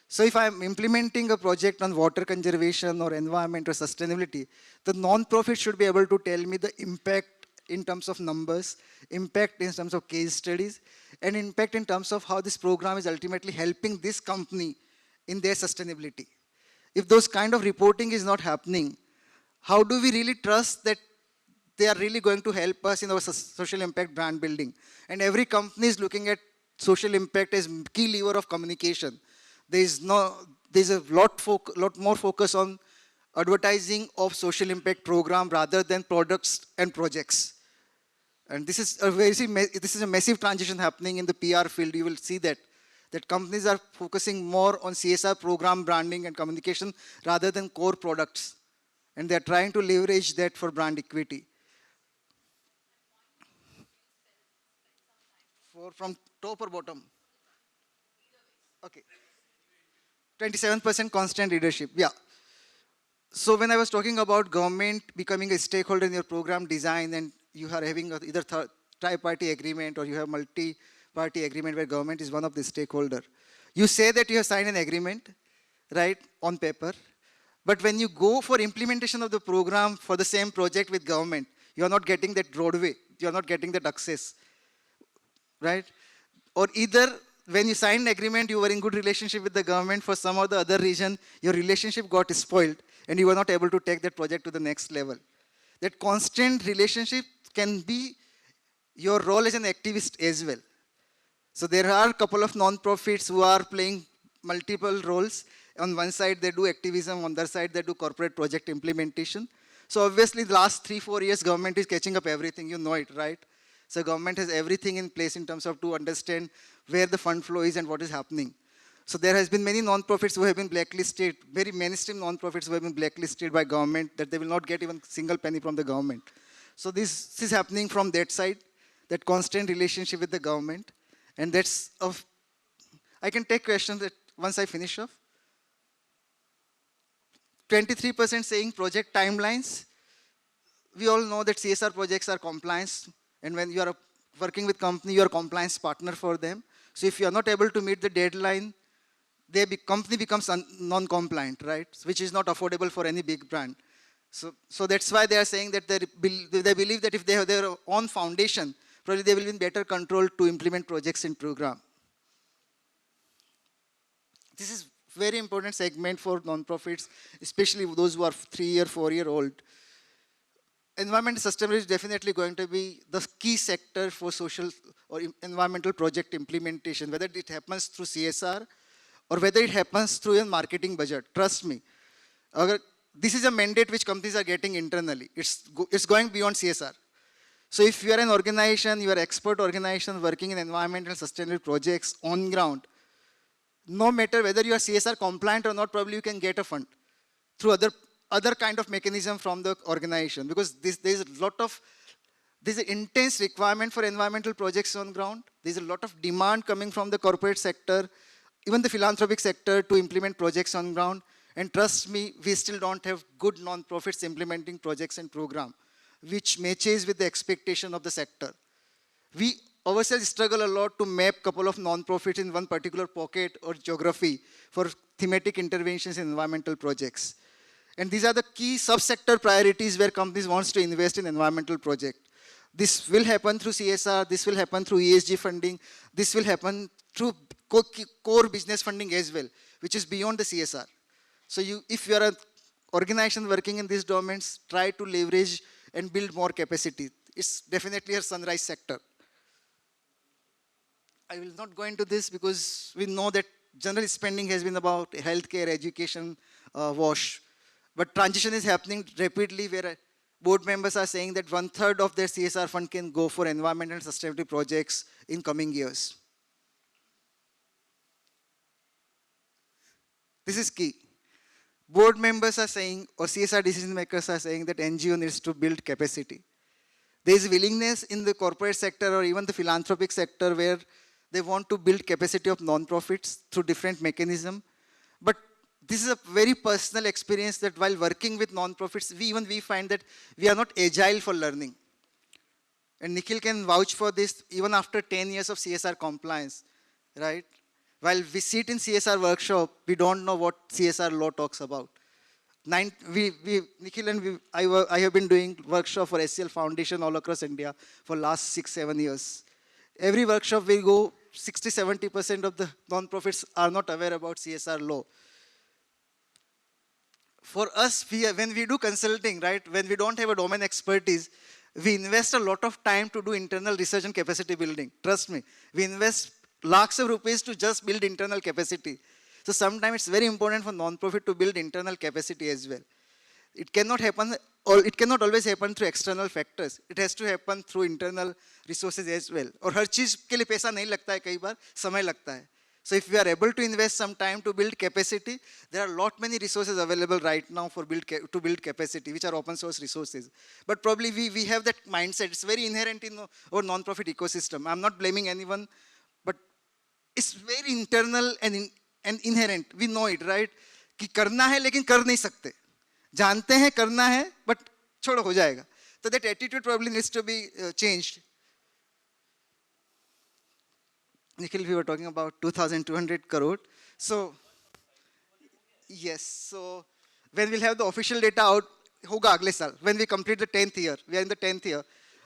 So if I'm implementing a project on water conservation or environment or sustainability, the non-profit should be able to tell me the impact in terms of numbers, impact in terms of case studies, and impact in terms of how this program is ultimately helping this company in their sustainability. If those kind of reporting is not happening, how do we really trust that they are really going to help us in our social impact brand building? And every company is looking at social impact as key lever of communication. There's a lot more focus on advertising of social impact program rather than products and projects. And this is a massive transition happening in the PR field. You will see that companies are focusing more on CSR program branding and communication rather than core products. And they're trying to leverage that for brand equity. From top or bottom? Okay. 27% constant leadership, yeah. So when I was talking about government becoming a stakeholder in your program design, and you are having either tri-party agreement or you have multi-party agreement where government is one of the stakeholder. You say that you have signed an agreement, right, on paper, but when you go for implementation of the program for the same project with government, you are not getting that roadway, you are not getting that access, right? Or either when you signed an agreement, you were in good relationship with the government, for some or the other reason, your relationship got spoiled and you were not able to take that project to the next level. That constant relationship can be your role as an activist as well. So there are a couple of non-profits who are playing multiple roles. On one side, they do activism. On the other side, they do corporate project implementation. So obviously, the last 3-4 years, government is catching up everything. You know it, right? So government has everything in place in terms of to understand where the fund flow is and what is happening. So there has been many non-profits who have been blacklisted, very mainstream non-profits who have been blacklisted by government, that they will not get even single penny from the government. So this is happening from that side, that constant relationship with the government. And that's of, I can take questions that once I finish off. 23% saying project timelines. We all know that CSR projects are compliance. And when you are working with company, you are a compliance partner for them. So if you are not able to meet the deadline, company becomes non-compliant, right? Which is not affordable for any big brand. So that's why they are saying that they believe that if they have their own foundation, probably they will be in better control to implement projects in program. This is very important segment for non-profits, especially those who are 3-year, 4-year-old. Environmental sustainability is definitely going to be the key sector for social or environmental project implementation, whether it happens through CSR or whether it happens through a marketing budget. Trust me. This is a mandate which companies are getting internally. It's going beyond CSR. So if you are an organization, you are an expert organization working in environmental sustainability projects on ground, no matter whether you are CSR compliant or not, probably you can get a fund through other kind of mechanism from the organization, because there's an intense requirement for environmental projects on ground. There's a lot of demand coming from the corporate sector, even the philanthropic sector, to implement projects on ground. And trust me, we still don't have good non-profits implementing projects and program, which matches with the expectation of the sector. We ourselves struggle a lot to map a couple of non-profits in one particular pocket or geography for thematic interventions in environmental projects. And these are the key subsector priorities where companies want to invest in environmental project. This will happen through CSR, this will happen through ESG funding, this will happen through core business funding as well, which is beyond the CSR. So if you are an organization working in these domains, try to leverage and build more capacity. It's definitely a sunrise sector. I will not go into this because we know that general spending has been about healthcare, education, wash. But transition is happening rapidly, where board members are saying that 1/3 of their CSR fund can go for environmental sustainability projects in coming years. This is key. Board members are saying, or CSR decision makers are saying, that NGO needs to build capacity. There is willingness in the corporate sector or even the philanthropic sector where they want to build capacity of non-profits through different mechanism. But this is a very personal experience that while working with non-profits, we find that we are not agile for learning. And Nikhil can vouch for this even after 10 years of CSR compliance, right? While we sit in CSR workshop, we don't know what CSR law talks about. Nikhil and I have been doing workshop for SCL Foundation all across India for last 6-7 years. Every workshop we go, 60-70% of the non-profits are not aware about CSR law. For us, when we do consulting, right, when we don't have a domain expertise, we invest a lot of time to do internal research and capacity building. Trust me, we invest lakhs of rupees to just build internal capacity. So sometimes it's very important for non-profit to build internal capacity as well. It cannot happen, or it cannot always happen through external factors. It has to happen through internal resources as well. और हर चीज के लिए पैसा नहीं लगता है, कई बार समय लगता है. So if we are able to invest some time to build capacity, there are a lot many resources available right now for to build capacity, which are open source resources. But probably we have that mindset. It's very inherent in our non-profit ecosystem. I'm not blaming anyone, but it's very internal and inherent. We know it, right? कि करना है लेकिन कर नहीं सकते. जानते हैं करना है, but छोड़ो हो जाएगा. So that attitude probably needs to be changed. Nikhil, we were talking about 2,200 crore. So, yes, so when we'll have the official data out, hoga agle saal, when we complete the 10th year, we are in the 10th year,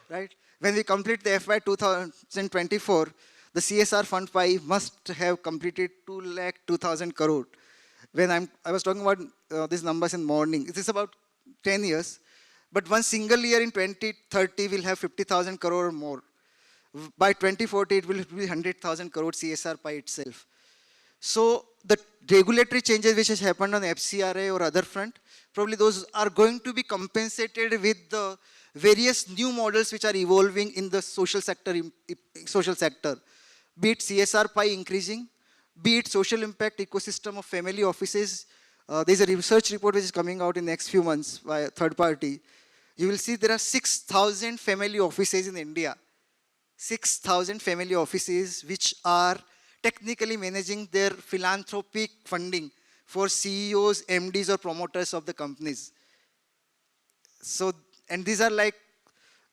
right? When we complete the FY 2024, the CSR Fund 5 must have completed 2,02,000 crore. When I was talking about these numbers in morning, it is about 10 years, but one single year in 2030 will have 50,000 crore or more. By 2040, it will be 100,000 crore CSR by itself. So the regulatory changes which has happened on FCRA or other front, probably those are going to be compensated with the various new models which are evolving in the social sector, be it CSR pie increasing, be it social impact ecosystem of family offices. There's a research report which is coming out in next few months by a third party. You will see there are 6,000 family offices in India. 6,000 family offices which are technically managing their philanthropic funding for CEOs, MDs or promoters of the companies. So, and these are like,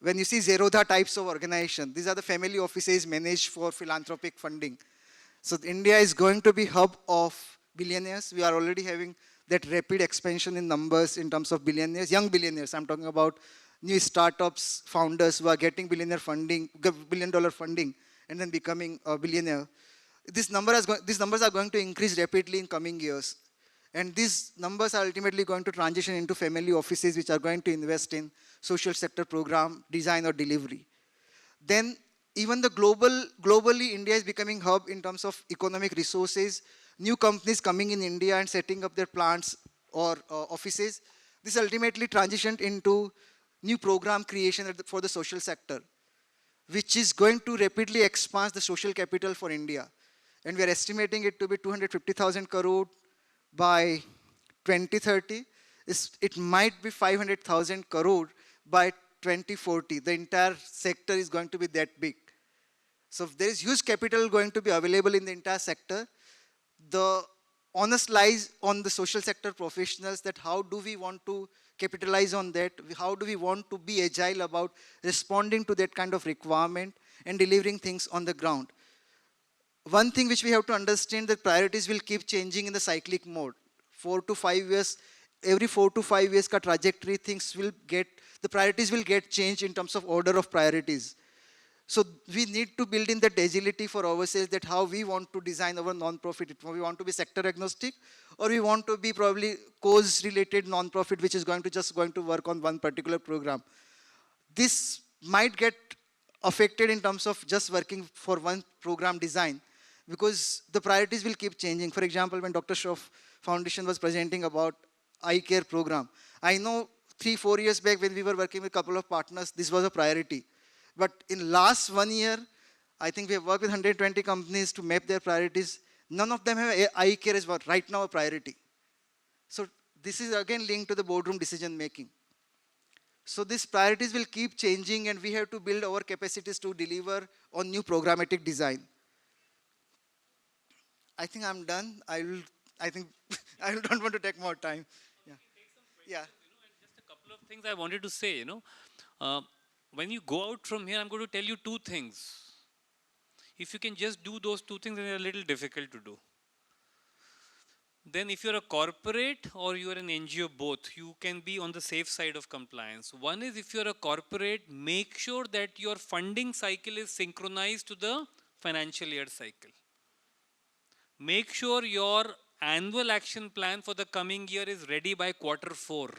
when you see Zerodha types of organization, these are the family offices managed for philanthropic funding. So India is going to be hub of billionaires. We are already having that rapid expansion in numbers in terms of billionaires, young billionaires. I'm talking about new startups, founders who are getting $1 billion funding and then becoming a billionaire. These numbers are going to increase rapidly in coming years. And these numbers are ultimately going to transition into family offices which are going to invest in social sector program, design or delivery. Then even globally, India is becoming hub in terms of economic resources, new companies coming in India and setting up their plants or offices. This ultimately transitioned into new program creation for the social sector, which is going to rapidly expand the social capital for India. And we are estimating it to be 250,000 crore by 2030. It might be 500,000 crore by 2040. The entire sector is going to be that big. So there is huge capital going to be available in the entire sector. The onus lies on the social sector professionals that how do we want to capitalize on that? How do we want to be agile about responding to that kind of requirement and delivering things on the ground? One thing which we have to understand that priorities will keep changing in the cyclic mode. 4 to 5 years, every 4 to 5 years ka trajectory, the priorities will get changed in terms of order of priorities. So we need to build in that agility for ourselves that how we want to design our non-profit. We want to be sector agnostic or we want to be probably cause related non-profit which is going to work on one particular program. This might get affected in terms of just working for one program design because the priorities will keep changing. For example, when Dr. Shroff Foundation was presenting about eye care program, I know 3-4 years back when we were working with a couple of partners, this was a priority. But in last 1 year, I think we have worked with 120 companies to map their priorities. None of them have eye care as right now a priority. So this is again linked to the boardroom decision making. So these priorities will keep changing and we have to build our capacities to deliver on new programmatic design. I think I'm done. I think I don't want to take more time. Yeah. Yeah. Just a couple of things I wanted to say, Uh, when you go out from here, I'm going to tell you two things. If you can just do those two things, then they're a little difficult to do. Then if you're a corporate or you're an NGO, both, you can be on the safe side of compliance. One is, if you're a corporate, make sure that your funding cycle is synchronized to the financial year cycle. Make sure your annual action plan for the coming year is ready by quarter 4.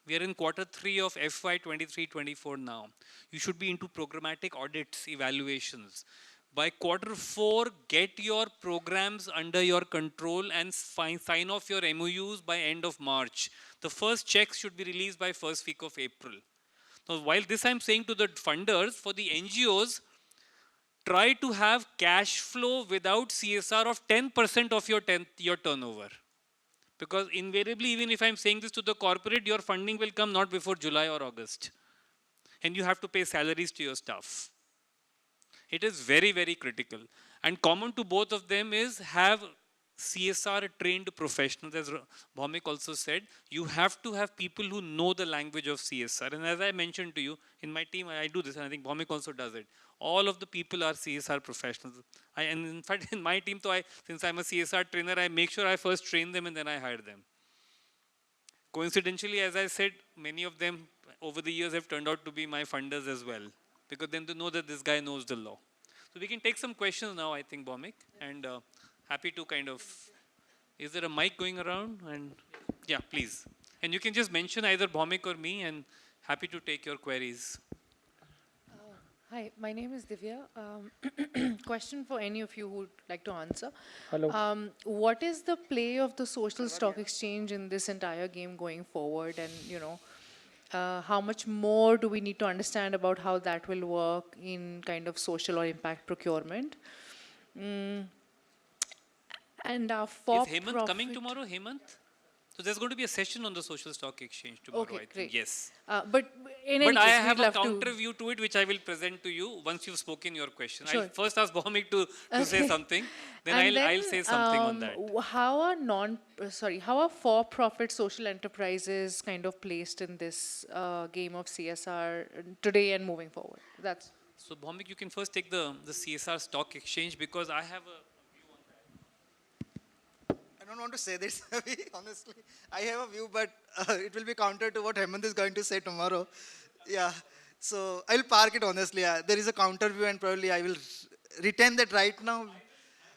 We are in quarter 3 of FY 23-24 now. You should be into programmatic audits, evaluations. By quarter 4, get your programs under your control and sign off your MOUs by end of March. The first checks should be released by first week of April. Now, while this I'm saying to the funders, for the NGOs, try to have cash flow without CSR of 10% of your turnover. Because invariably, even if I'm saying this to the corporate, your funding will come not before July or August. And you have to pay salaries to your staff. It is very, very critical. And common to both of them is have CSR trained professionals. As Bhaumik also said, you have to have people who know the language of CSR. And as I mentioned to you, in my team, I do this, and I think Bhaumik also does it. All of the people are CSR professionals. And in fact, in my team, since I'm a CSR trainer, I make sure I first train them and then I hire them. Coincidentally, as I said, many of them over the years have turned out to be my funders as well, because then they know that this guy knows the law. So we can take some questions now, I think, Bhaumik, and happy to kind of, is there a mic going around? And yeah, please. And you can just mention either Bhaumik or me, and happy to take your queries. Hi, my name is Divya. Question for any of you who would like to answer. Hello. What is the play of the social stock exchange in this entire game going forward? And, how much more do we need to understand about how that will work in kind of social or impact procurement? And for Is Hemant coming tomorrow, Hemant? So there's going to be a session on the social stock exchange tomorrow, Okay, I think. great. Yes. But in any But I case, have we'd a love counter to. view to it, which I will present to you once you've spoken your question. Sure. I'll first ask Bhaumik to say Okay. something, then And I'll say something on that. How are for-profit social enterprises kind of placed in this game of CSR today and moving forward? That's So Bhaumik, you can first take the CSR stock exchange, because I have a I don't want to say this, honestly. I have a view, but it will be counter to what Hemant is going to say tomorrow. Yeah. So I'll park it honestly. There is a counter view and probably I will retain that right now.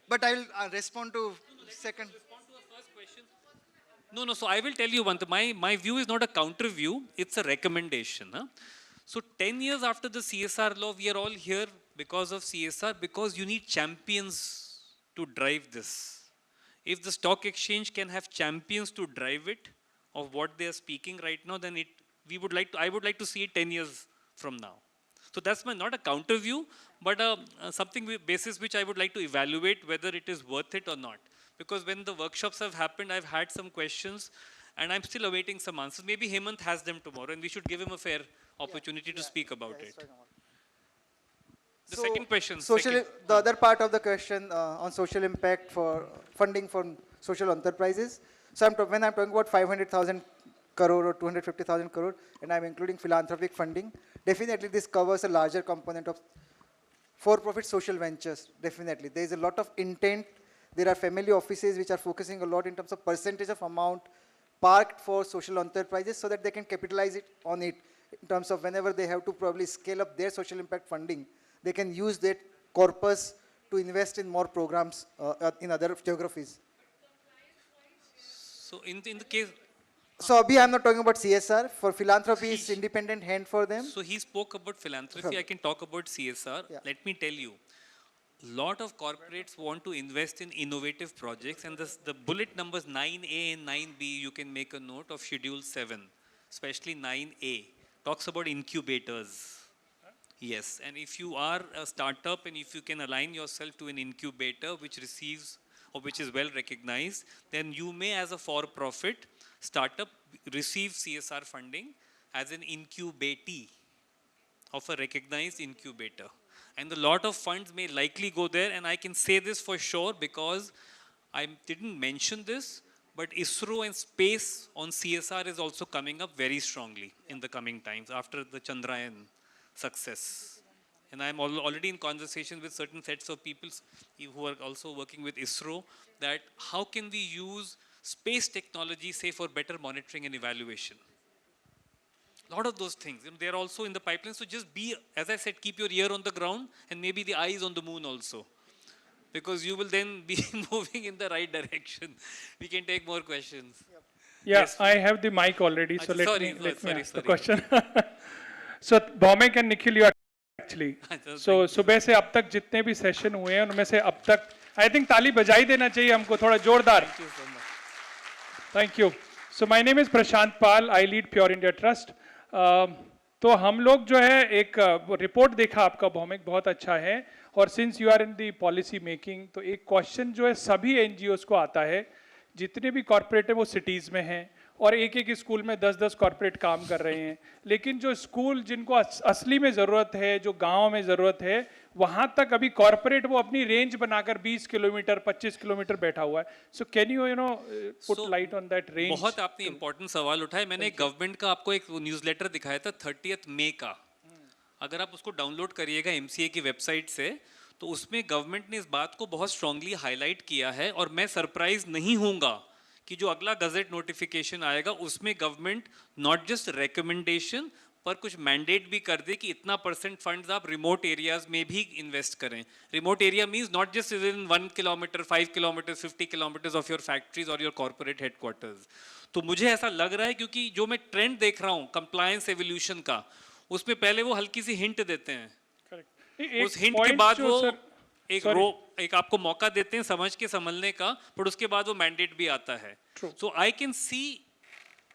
But I will respond to second. No. So I will tell you one thing. My view is not a counter view, it's a recommendation. Huh? So 10 years after the CSR law, we are all here because of CSR, because you need champions to drive this. If the stock exchange can have champions to drive it, of what they are speaking right now, then I would like to see it 10 years from now. So that's not a counter view, but something basis which I would like to evaluate whether it is worth it or not. Because when the workshops have happened, I've had some questions and I'm still awaiting some answers. Maybe Hemant has them tomorrow and we should give him a fair opportunity to speak about it. The second question. The other part of the question on social impact for funding for social enterprises. So when I'm talking about 500,000 crore or 250,000 crore, and I'm including philanthropic funding, definitely this covers a larger component of for-profit social ventures. Definitely, there is a lot of intent. There are family offices which are focusing a lot in terms of percentage of amount parked for social enterprises, so that they can capitalize it on it in terms of whenever they have to probably scale up their social impact funding, they can use that corpus to invest in more programs in other geographies. So in the case, So Abhi, I'm not talking about CSR. For philanthropy, it's independent hand for them. so he spoke about philanthropy. I can talk about CSR. Yeah. Let me tell you, lot of corporates want to invest in innovative projects, and the bullet numbers 9A and 9B, you can make a note of Schedule 7, especially 9A, talks about incubators. Yes, and if you are a startup and if you can align yourself to an incubator which receives or which is well recognized, then you may, as a for-profit startup, receive CSR funding as an incubatee of a recognized incubator. And a lot of funds may likely go there, and I can say this for sure because I didn't mention this, but ISRO and space on CSR is also coming up very strongly in the coming times after the Chandrayaan success. And I'm already in conversation with certain sets of people who are also working with ISRO that how can we use space technology, say, for better monitoring and evaluation. A lot of those things, they're also in the pipeline. So just be, as I said, keep your ear on the ground and maybe the eyes on the moon also. Because you will then be moving in the right direction. We can take more questions. Yeah, Yes. I have the mic already, so let Sorry, me sorry, ask the sorry. question. So Bhaumek and Nikhil, you are actually. So सुबह से अब तक जितने भी session हुए हैं उनमें से अब तक आई थिंक ताली बजाई देना चाहिए हमको थोड़ा जोरदार. Thank you so much. Thank you. So my name is Prashant Pal. I lead Pure India Trust. तो हम लोग जो है एक रिपोर्ट देखा आपका भौमिक बहुत अच्छा है और since you are in the policy making तो एक क्वेश्चन जो है सभी एनजीओस को आता है जितने भी कॉर्पोरेट है वो सिटीज़ में हैं और एक एक स्कूल में 10-10 कॉर्पोरेट काम कर रहे हैं लेकिन जो स्कूल जिनको असली में ज़रूरत है जो गांव में ज़रूरत है वहाँ तक अभी कॉर्पोरेट वो अपनी रेंज बनाकर 20 किलोमीटर 25 किलोमीटर बैठा हुआ है so can you know put light on that range. बहुत आपने इंपॉर्टेंट सवाल उठाए. मैंने गवर्नमेंट का आपको एक न्यूज़लेटर दिखाया था 30 मई का. अगर आप उसको डाउनलोड करिएगा एमसीए की वेबसाइट से तो उसमें गवर्नमेंट ने इस बात को बहुत स्ट्रांगली हाईलाइट किया है और मैं सरप्राइज नहीं होऊंगा कि जो अगला गजेट नोटिफिकेशन आएगा उसमें गवर्नमेंट नॉट जस्ट रिकमेंडेशन पर कुछ मैंडेट भी कर दे कि इतना % फंड्स आप रिमोट एरियाज में भी इन्वेस्ट करें. Remote area means not just in 1 kilometre 5 kilometre 50 kilometres of your factories और योर कॉर्पोरेट हेडक्वार्टर्स. तो मुझे ऐसा लग रहा है क्योंकि जो मैं ट्रेंड देख रहा हूँ कंप्लायंस एवोल्यूशन का उसमें पहले वो हल्की सी हिंट देते हैं. उस हिंट के बाद वो एक आपको मौका देते हैं समझ के संभलने का पर उसके बाद वो मैंडेट भी आता है. So I can see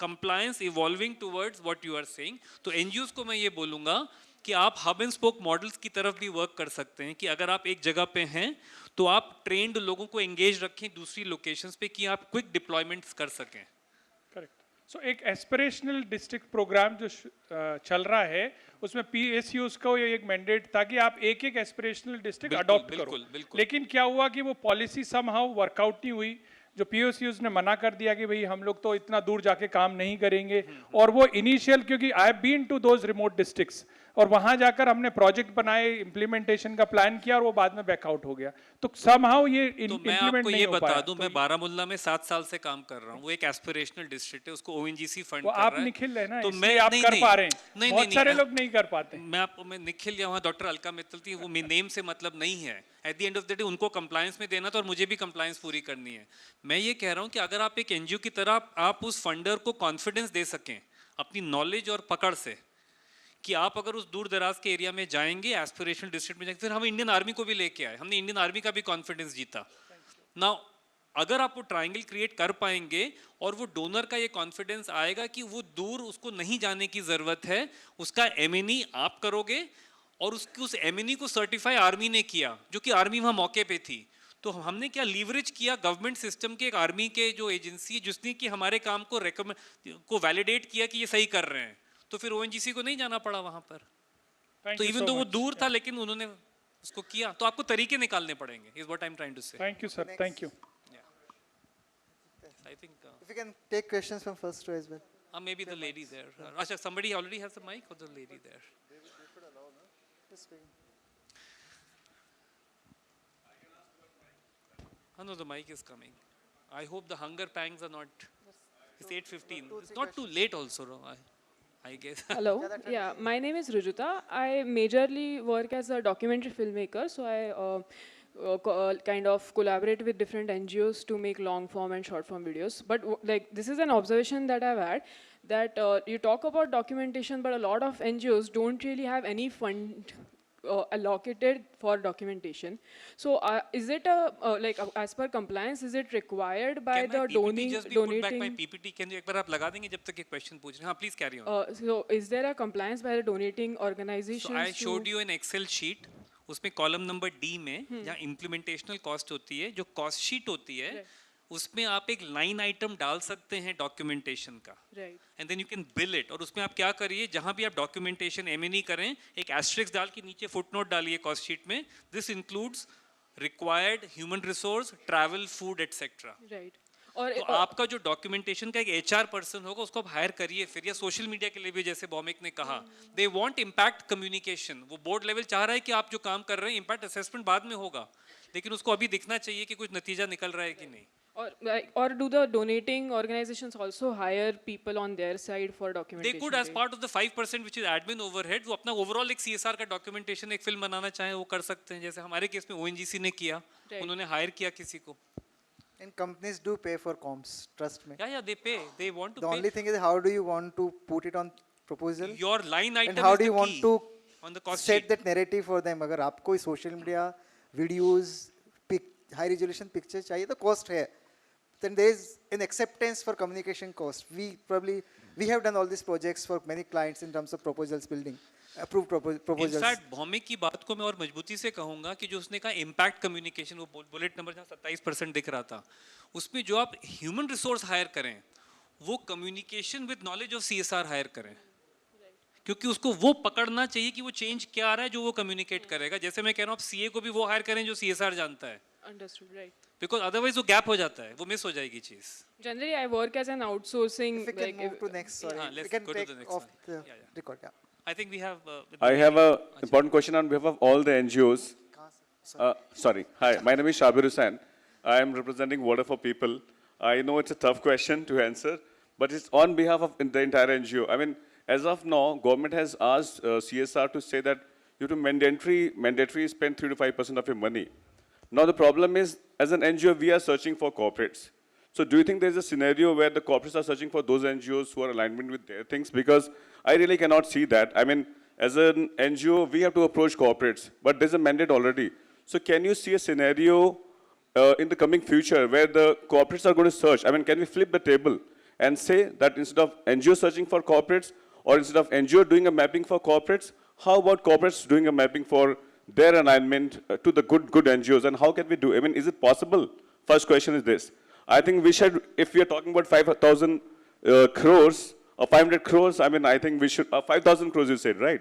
compliance evolving towards what you are saying. तो एनजीओस को मैं ये बोलूंगा कि आप हब एंड स्पोक मॉडल्स की तरफ भी वर्क कर सकते हैं कि अगर आप एक जगह पे हैं तो आप ट्रेंड लोगों को एंगेज रखें दूसरी लोकेशंस पे कि आप क्विक डिप्लॉयमेंट्स कर सकें. करेक्ट. सो एक एस्पिरेशनल डिस्ट्रिक्ट प्रोग्राम जो चल रहा है उसमें पीएसयूज को ये एक मैंडेट था कि आप एक एक एस्पिरेशनल डिस्ट्रिक्ट अडॉप्ट करो. लेकिन क्या हुआ कि वो पॉलिसी समहाउ वर्कआउट नहीं हुई. जो पीओसीयूज ने मना कर दिया कि भाई हम लोग तो इतना दूर जाके काम नहीं करेंगे और वो इनिशियल क्योंकि I have been to those remote districts और वहां जाकर हमने प्रोजेक्ट बनाए इम्प्लीमेंटेशन का प्लान किया और वो बाद में बैकआउट हो गया. तो समहाउ ये तो मैं आपको ये बता दूं मैं बारामुल्ला में 7 साल से काम कर रहा हूँ. वो एक एस्पिरेशनल डिस्ट्रिक्ट है उसको ओएनजीसी फंड कर रहा है. आप निखिल है ना तो मैं आप कर पा रहे हैं बहुत सारे लोग नहीं कर पाते. मैं निखिल या वहाँ डॉक्टर अलका मित्तल थी वो नेम से मतलब नहीं है. At the end of the day उनको कंप्लायंस में देना था और मुझे भी कंप्लायंस पूरी करनी है. मैं ये कह रहा हूँ कि अगर आप एक एनजीओ की तरह आप उस फंडर को कॉन्फिडेंस दे सकें अपनी नॉलेज और पकड़ से कि आप अगर उस दूर दराज के एरिया में जाएंगे एस्पिरेशनल डिस्ट्रिक्ट में जाएंगे फिर हम इंडियन आर्मी को भी लेके आए. हमने इंडियन आर्मी का भी कॉन्फिडेंस जीता. नाउ अगर आप वो ट्रायंगल क्रिएट कर पाएंगे और वो डोनर का ये कॉन्फिडेंस आएगा कि वो दूर उसको नहीं जाने की जरूरत है उसका एमएनई आप करोगे और उस एमएनई को सर्टिफाई आर्मी ने किया जो कि आर्मी वहाँ मौके पे थी. तो हमने क्या लीवरेज किया गवर्नमेंट सिस्टम के एक आर्मी के जो एजेंसी है जिसने कि हमारे काम को वैलिडेट किया कि ये सही कर रहे हैं. तो फिर ओएनजीसी को नहीं जाना पड़ा वहां पर. तो इवन तो वो दूर था लेकिन उन्होंने उसको किया. तो आपको तरीके निकालने पड़ेंगे is what I am trying to say. Thank you sir. Thank you. I think If you can take questions from first row as well. maybe the lady there. Asha, somebody already has the mic or the lady there? No, the mic is coming. I hope the hunger pangs are not. It's 8:15. It's not too late also, no? I guess. Hello. Yeah, my name is Rujuta. I majorly work as a documentary filmmaker, so I kind of collaborate with different NGOs to make long form and short form videos. But like this is an observation that I've had that you talk about documentation, but a lot of NGOs don't really have any fund allocated for documentation. So is it like as per compliance, is it required by Can the my PPT just be put back? donating? My PPT can you एक बार आप लगा देंगे जब तक एक question पूछ रहे हैं. हाँ, please carry on. So is there a compliance by the donating organizations? So I showed you an Excel sheet. उसमें कॉलम नंबर डी में जहाँ इम्प्लीमेंटेशनल कॉस्ट होती है जो कॉस्ट शीट होती है उसमें आप एक लाइन आइटम डाल सकते हैं डॉक्यूमेंटेशन का, Right. And then you can bill it. और उसमें आप क्या करिए, जहां भी आप डॉक्यूमेंटेशन एम करें, एक एस्ट्रिक्स डाल के नीचे फुटनोट डालिए कॉस्ट शीट में, this includes required human resource, travel, food etcetera. Right. और तो आपका जो डॉक्यूमेंटेशन का एक एचआर पर्सन होगा, उसको आप हायर करिए फिर, या सोशल मीडिया के लिए भी, जैसे भौमिक ने कहा, दे वांट इम्पैक्ट कम्युनिकेशन। वो बोर्ड लेवल चाह रहा है कि आप जो काम कर रहे हैं, इम्पैक्ट असेसमेंट बाद में होगा, लेकिन उसको अभी दिखना चाहिए कि कुछ नतीजा निकल रहा है कि नहीं। or do the donating organizations also hire people on their side for They documentation? could, as part of the 5% which is admin overhead, वो अपना ओवरऑल एक CSR का डॉक्यूमेंटेशन, एक फिल्म बनाना चाहे वो कर सकते हैं, जैसे हमारे केस में ONGC ने किया, उन्होंने हायर किया किसी को। And companies do pay for comms, trust me. Yeah, they pay, they want to The pay. only thing is how do you want to put it on proposal? Your line item And how is do the you want key to on the cost set sheet. that narrative for them? अगर आपको social media videos, high resolution picture चाहिए तो cost है. Then there is an acceptance for communication cost. We have done all these projects for many clients in terms of proposals building, approved proposals. In fact Bhaumik की बात को मैं और मजबूती से कहूंगा कि जो उसने कहा इम्पैक्ट कम्युनिकेशन, वो बुलेट नंबर जहाँ 27% दिख रहा था, उसमें जो आप ह्यूमन रिसोर्स हायर करें, वो communication with knowledge of CSR hire करें, क्योंकि उसको वो पकड़ना चाहिए कि वो चेंज क्या आ रहा है जो वो कम्युनिकेट करेगा। जैसे मैं कह रहा हूँ, आप CA को भी वो हायर करें जो CSR जानता है, Understood, right. बिकॉज अदरवाइज वो गैप हो जाता है, वो मिस हो जाएगी चीज। Generally, I work as an outsourcing. If we can move to next, sorry, let's we can go to take the next off one. the Yeah. record. Yeah. I think we have. I have a important question on behalf of all the NGOs. Sorry. Hi, my name is Shabir Hussain. I am representing Water for People. I know it's a tough question to answer, but it's on behalf of the entire NGO. I mean, as of now, government has asked CSR to say that you have to mandatory spend 3 to 5% of your money. Now the problem is, as an NGO, we are searching for corporates. So do you think there's a scenario where the corporates are searching for those NGOs who are alignment with their things? Because I really cannot see that. I mean, as an NGO, we have to approach corporates, but there's a mandate already. So can you see a scenario in the coming future where the corporates are going to search? I mean, can we flip the table and say that instead of NGO searching for corporates, or instead of NGO doing a mapping for corporates, how about corporates doing a mapping for their alignment to the good NGOs? And how can we do? I mean, is it possible? First question is this. I think we should, if we are talking about 5,000 crores or 500 crores, I mean, I think we should, 5,000 crores you said, right?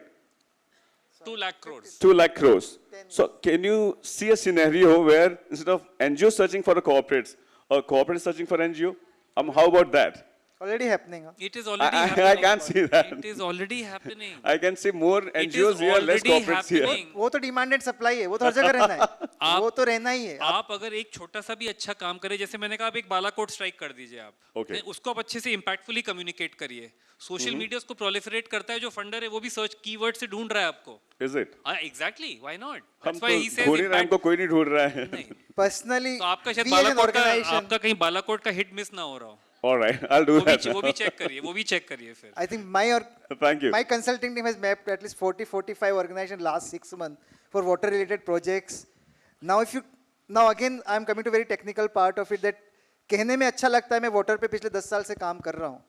2 lakh crores. 2 lakh crores. So can you see a scenario where instead of NGO searching for the corporates, or corporate searching for NGO? How about that? Already happening. Huh? It is already I happening. can't see that. It is already happening. I can see more It is NGOs here, less already corporates here. happening. वो तो demand and supply है, वो तो हर जगह रहना है, वो तो रहना ही है। आप अगर एक छोटा सा भी अच्छा काम करें, जैसे मैंने कहा, आप एक बालाकोट स्ट्राइक कर दीजिए आप, Okay. उसको आप अच्छे से इम्पैक्टफुली कम्युनिकेट करिए। सोशल मीडिया उसको प्रोलिफरेट करता है, जो फंडर है वो भी सर्च कीवर्ड से ढूंढ रहा है आपको। Is it? Exactly, why not? हम दैट्स व्हाई ही तो सेज ढूंढ ही रहे हैं, हमको कोई नहीं ढूंढ रहा है। पर्सनली तो आपका शायद we as an बालाकोट का, organization, आपका कहीं बालाकोट का हिट मिस ना हो रहा हो। All right, I'll do that. वो भी चेक करिए, वो भी चेक करिए फिर। I think Thank you. my consulting team has mapped at least 40-45 organizations last 6 months for water related projects. Now again I'm coming to very technical part of it, that कहने में अच्छा लगता है, मैं water पे पिछले 10 साल से काम कर रहा हूँ.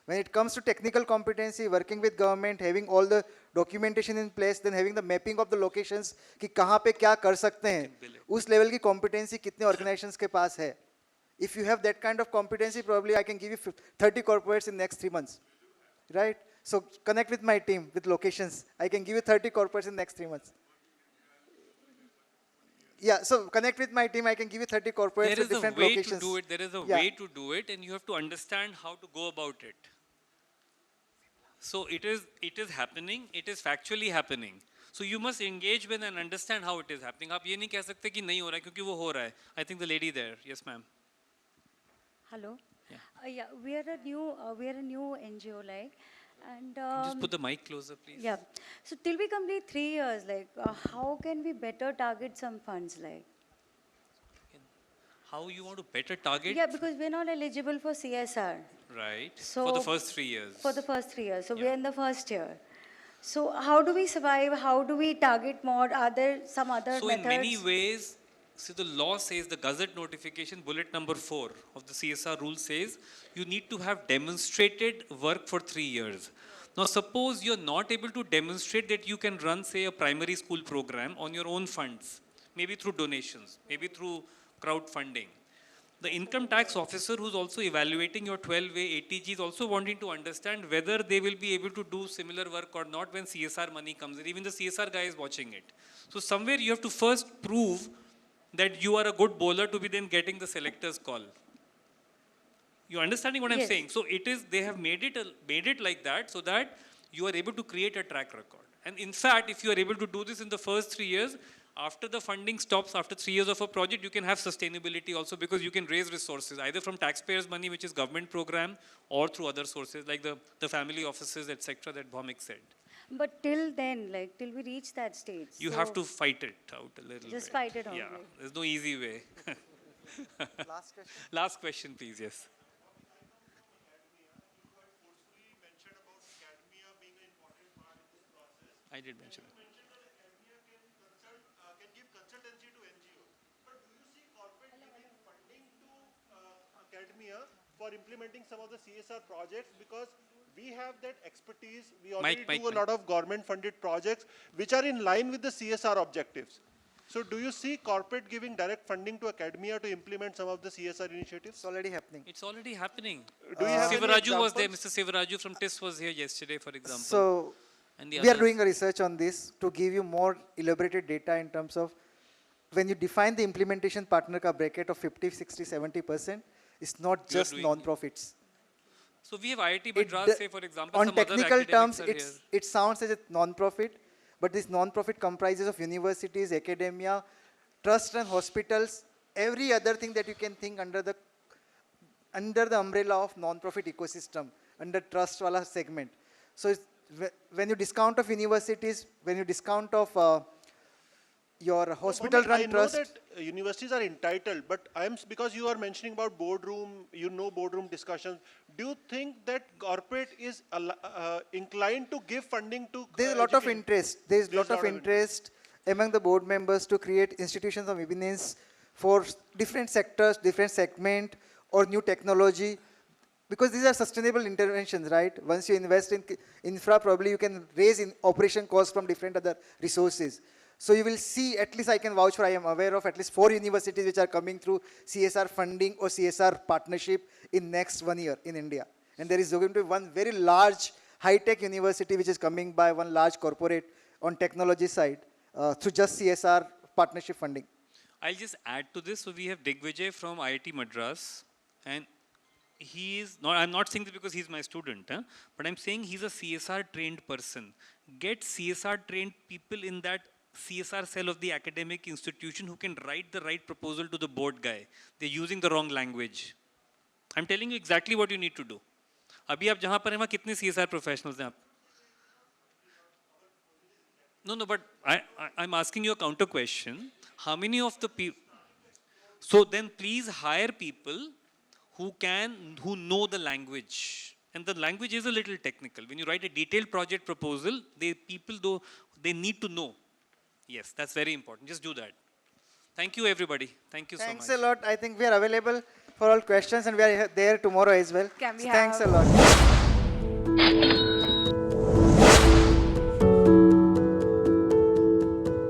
When it comes to technical competency, working with government, having all the documentation in place, then having the mapping of the locations कि कहाँ पे क्या कर सकते हैं, उस level की competency कितने organizations के पास है. If you have that kind of competency, probably I can give you 30 corporates in next 3 months, right? So connect with my team with locations. I can give you 30 corporates in next 3 months. Yeah, so connect with my team. I can give you 30 corporates There with is a different way locations. to do it. There is a Yeah. way to do it, and you have to understand how to go about it. So it is happening. It is factually happening. So you must engage with and understand how it is happening. आप ये नहीं कह सकते कि नहीं हो रहा है क्योंकि वो हो रहा है. I think the lady there. Yes, ma'am. Hello. Yeah, we are a new NGO, like, and Just put the mic closer, please. yeah. So till we complete 3 years, like, how can we better target some funds, like? How you want to better target? Yeah, because we're not eligible for CSR Right. So- For the first 3 years. for the first 3 years. So Yeah. we're in the first year. So how do we survive? How do we target more? Are there some other So methods? in many ways, see, the law says, the Gazette notification, bullet number 4 of the CSR rule says, you need to have demonstrated work for 3 years. Now, suppose you're not able to demonstrate that you can run, say, a primary school program on your own funds, maybe through donations, maybe through crowdfunding. The income tax officer who's also evaluating your 12A ATG is also wanting to understand whether they will be able to do similar work or not when CSR money comes in. Even the CSR guy is watching it. So somewhere you have to first prove that you are a good bowler to be then getting the selector's call. You understanding what I'm Yes. saying? So it is, they have made it like that so that you are able to create a track record. And in fact, if you are able to do this in the first 3 years, after the funding stops, after 3 years of a project, you can have sustainability also because you can raise resources either from taxpayers' money, which is government program, or through other sources like the family offices, etc. that Bhaumik said. But till then, like till we reach that stage, You so have to fight it out a little just bit. fight it out. Yeah, Like. there's no easy way. Last question. Last question, please, yes. I did mention it. Can give consultancy to NGOs. But do you see corporate giving funding to academia for implementing some of the CSR projects? Because we have that expertise. We already do a lot of government-funded projects which are in line with the CSR objectives. So do you see corporate giving direct funding to academia to implement some of the CSR initiatives? It's already happening. It's already happening. Do you have any Sivaraju was there. examples? Mr. Sivaraju from TIS was here yesterday, for example. So And the we are others. doing a research on this to give you more elaborated data in terms of when you define the implementation partner ka bracket of 50, 60, 70%, it's not You are just doing- non-profits. So we have IIT It Madras, d- say for example, on some other technical academics terms, are here. it sounds as a non-profit, but this non-profit comprises of universities, academia, trusts and hospitals, every other thing that you can think under the umbrella of non-profit ecosystem, under trust wala segment. So when you discount of universities, when you discount of your hospital I run know trust, that universities are entitled, but because you are mentioning about boardroom, boardroom discussions. Do you think that corporate is inclined to give funding to? there is a lot of education? interest. There is a lot of interest among the board members to create institutions of eminence for different sectors, different segment, or new technology. Because these are sustainable interventions, right? Once you invest in infra, probably you can raise in operation costs from different other resources. So you will see, at least I can vouch for, I am aware of at least 4 universities which are coming through CSR funding or CSR partnership in next 1 year in India. And there is going to be one very large high-tech university which is coming by one large corporate on technology side through just CSR partnership funding. I'll just add to this. So we have Digvijay from IIT Madras, and he is not, I'm not saying this because he's my student, but I'm saying he's a CSR trained person. Get CSR trained people in that CSR cell of the academic institution who can write the right proposal to the board guy. They're using the wrong language. I'm telling you exactly what you need to do. अभी आप जहाँ पर हैं वहाँ कितने CSR professionals हैं आप? No, but I'm asking you a counter question. How many of the people? So then please hire people who know the language. And the language is a little technical. When you write a detailed project proposal, they need to know. Yes, that's very important. Just do that. Thank you, everybody. Thank you so much. Thanks a lot. I think we are available for all questions and we are there tomorrow as well. Can we Thanks have- a lot.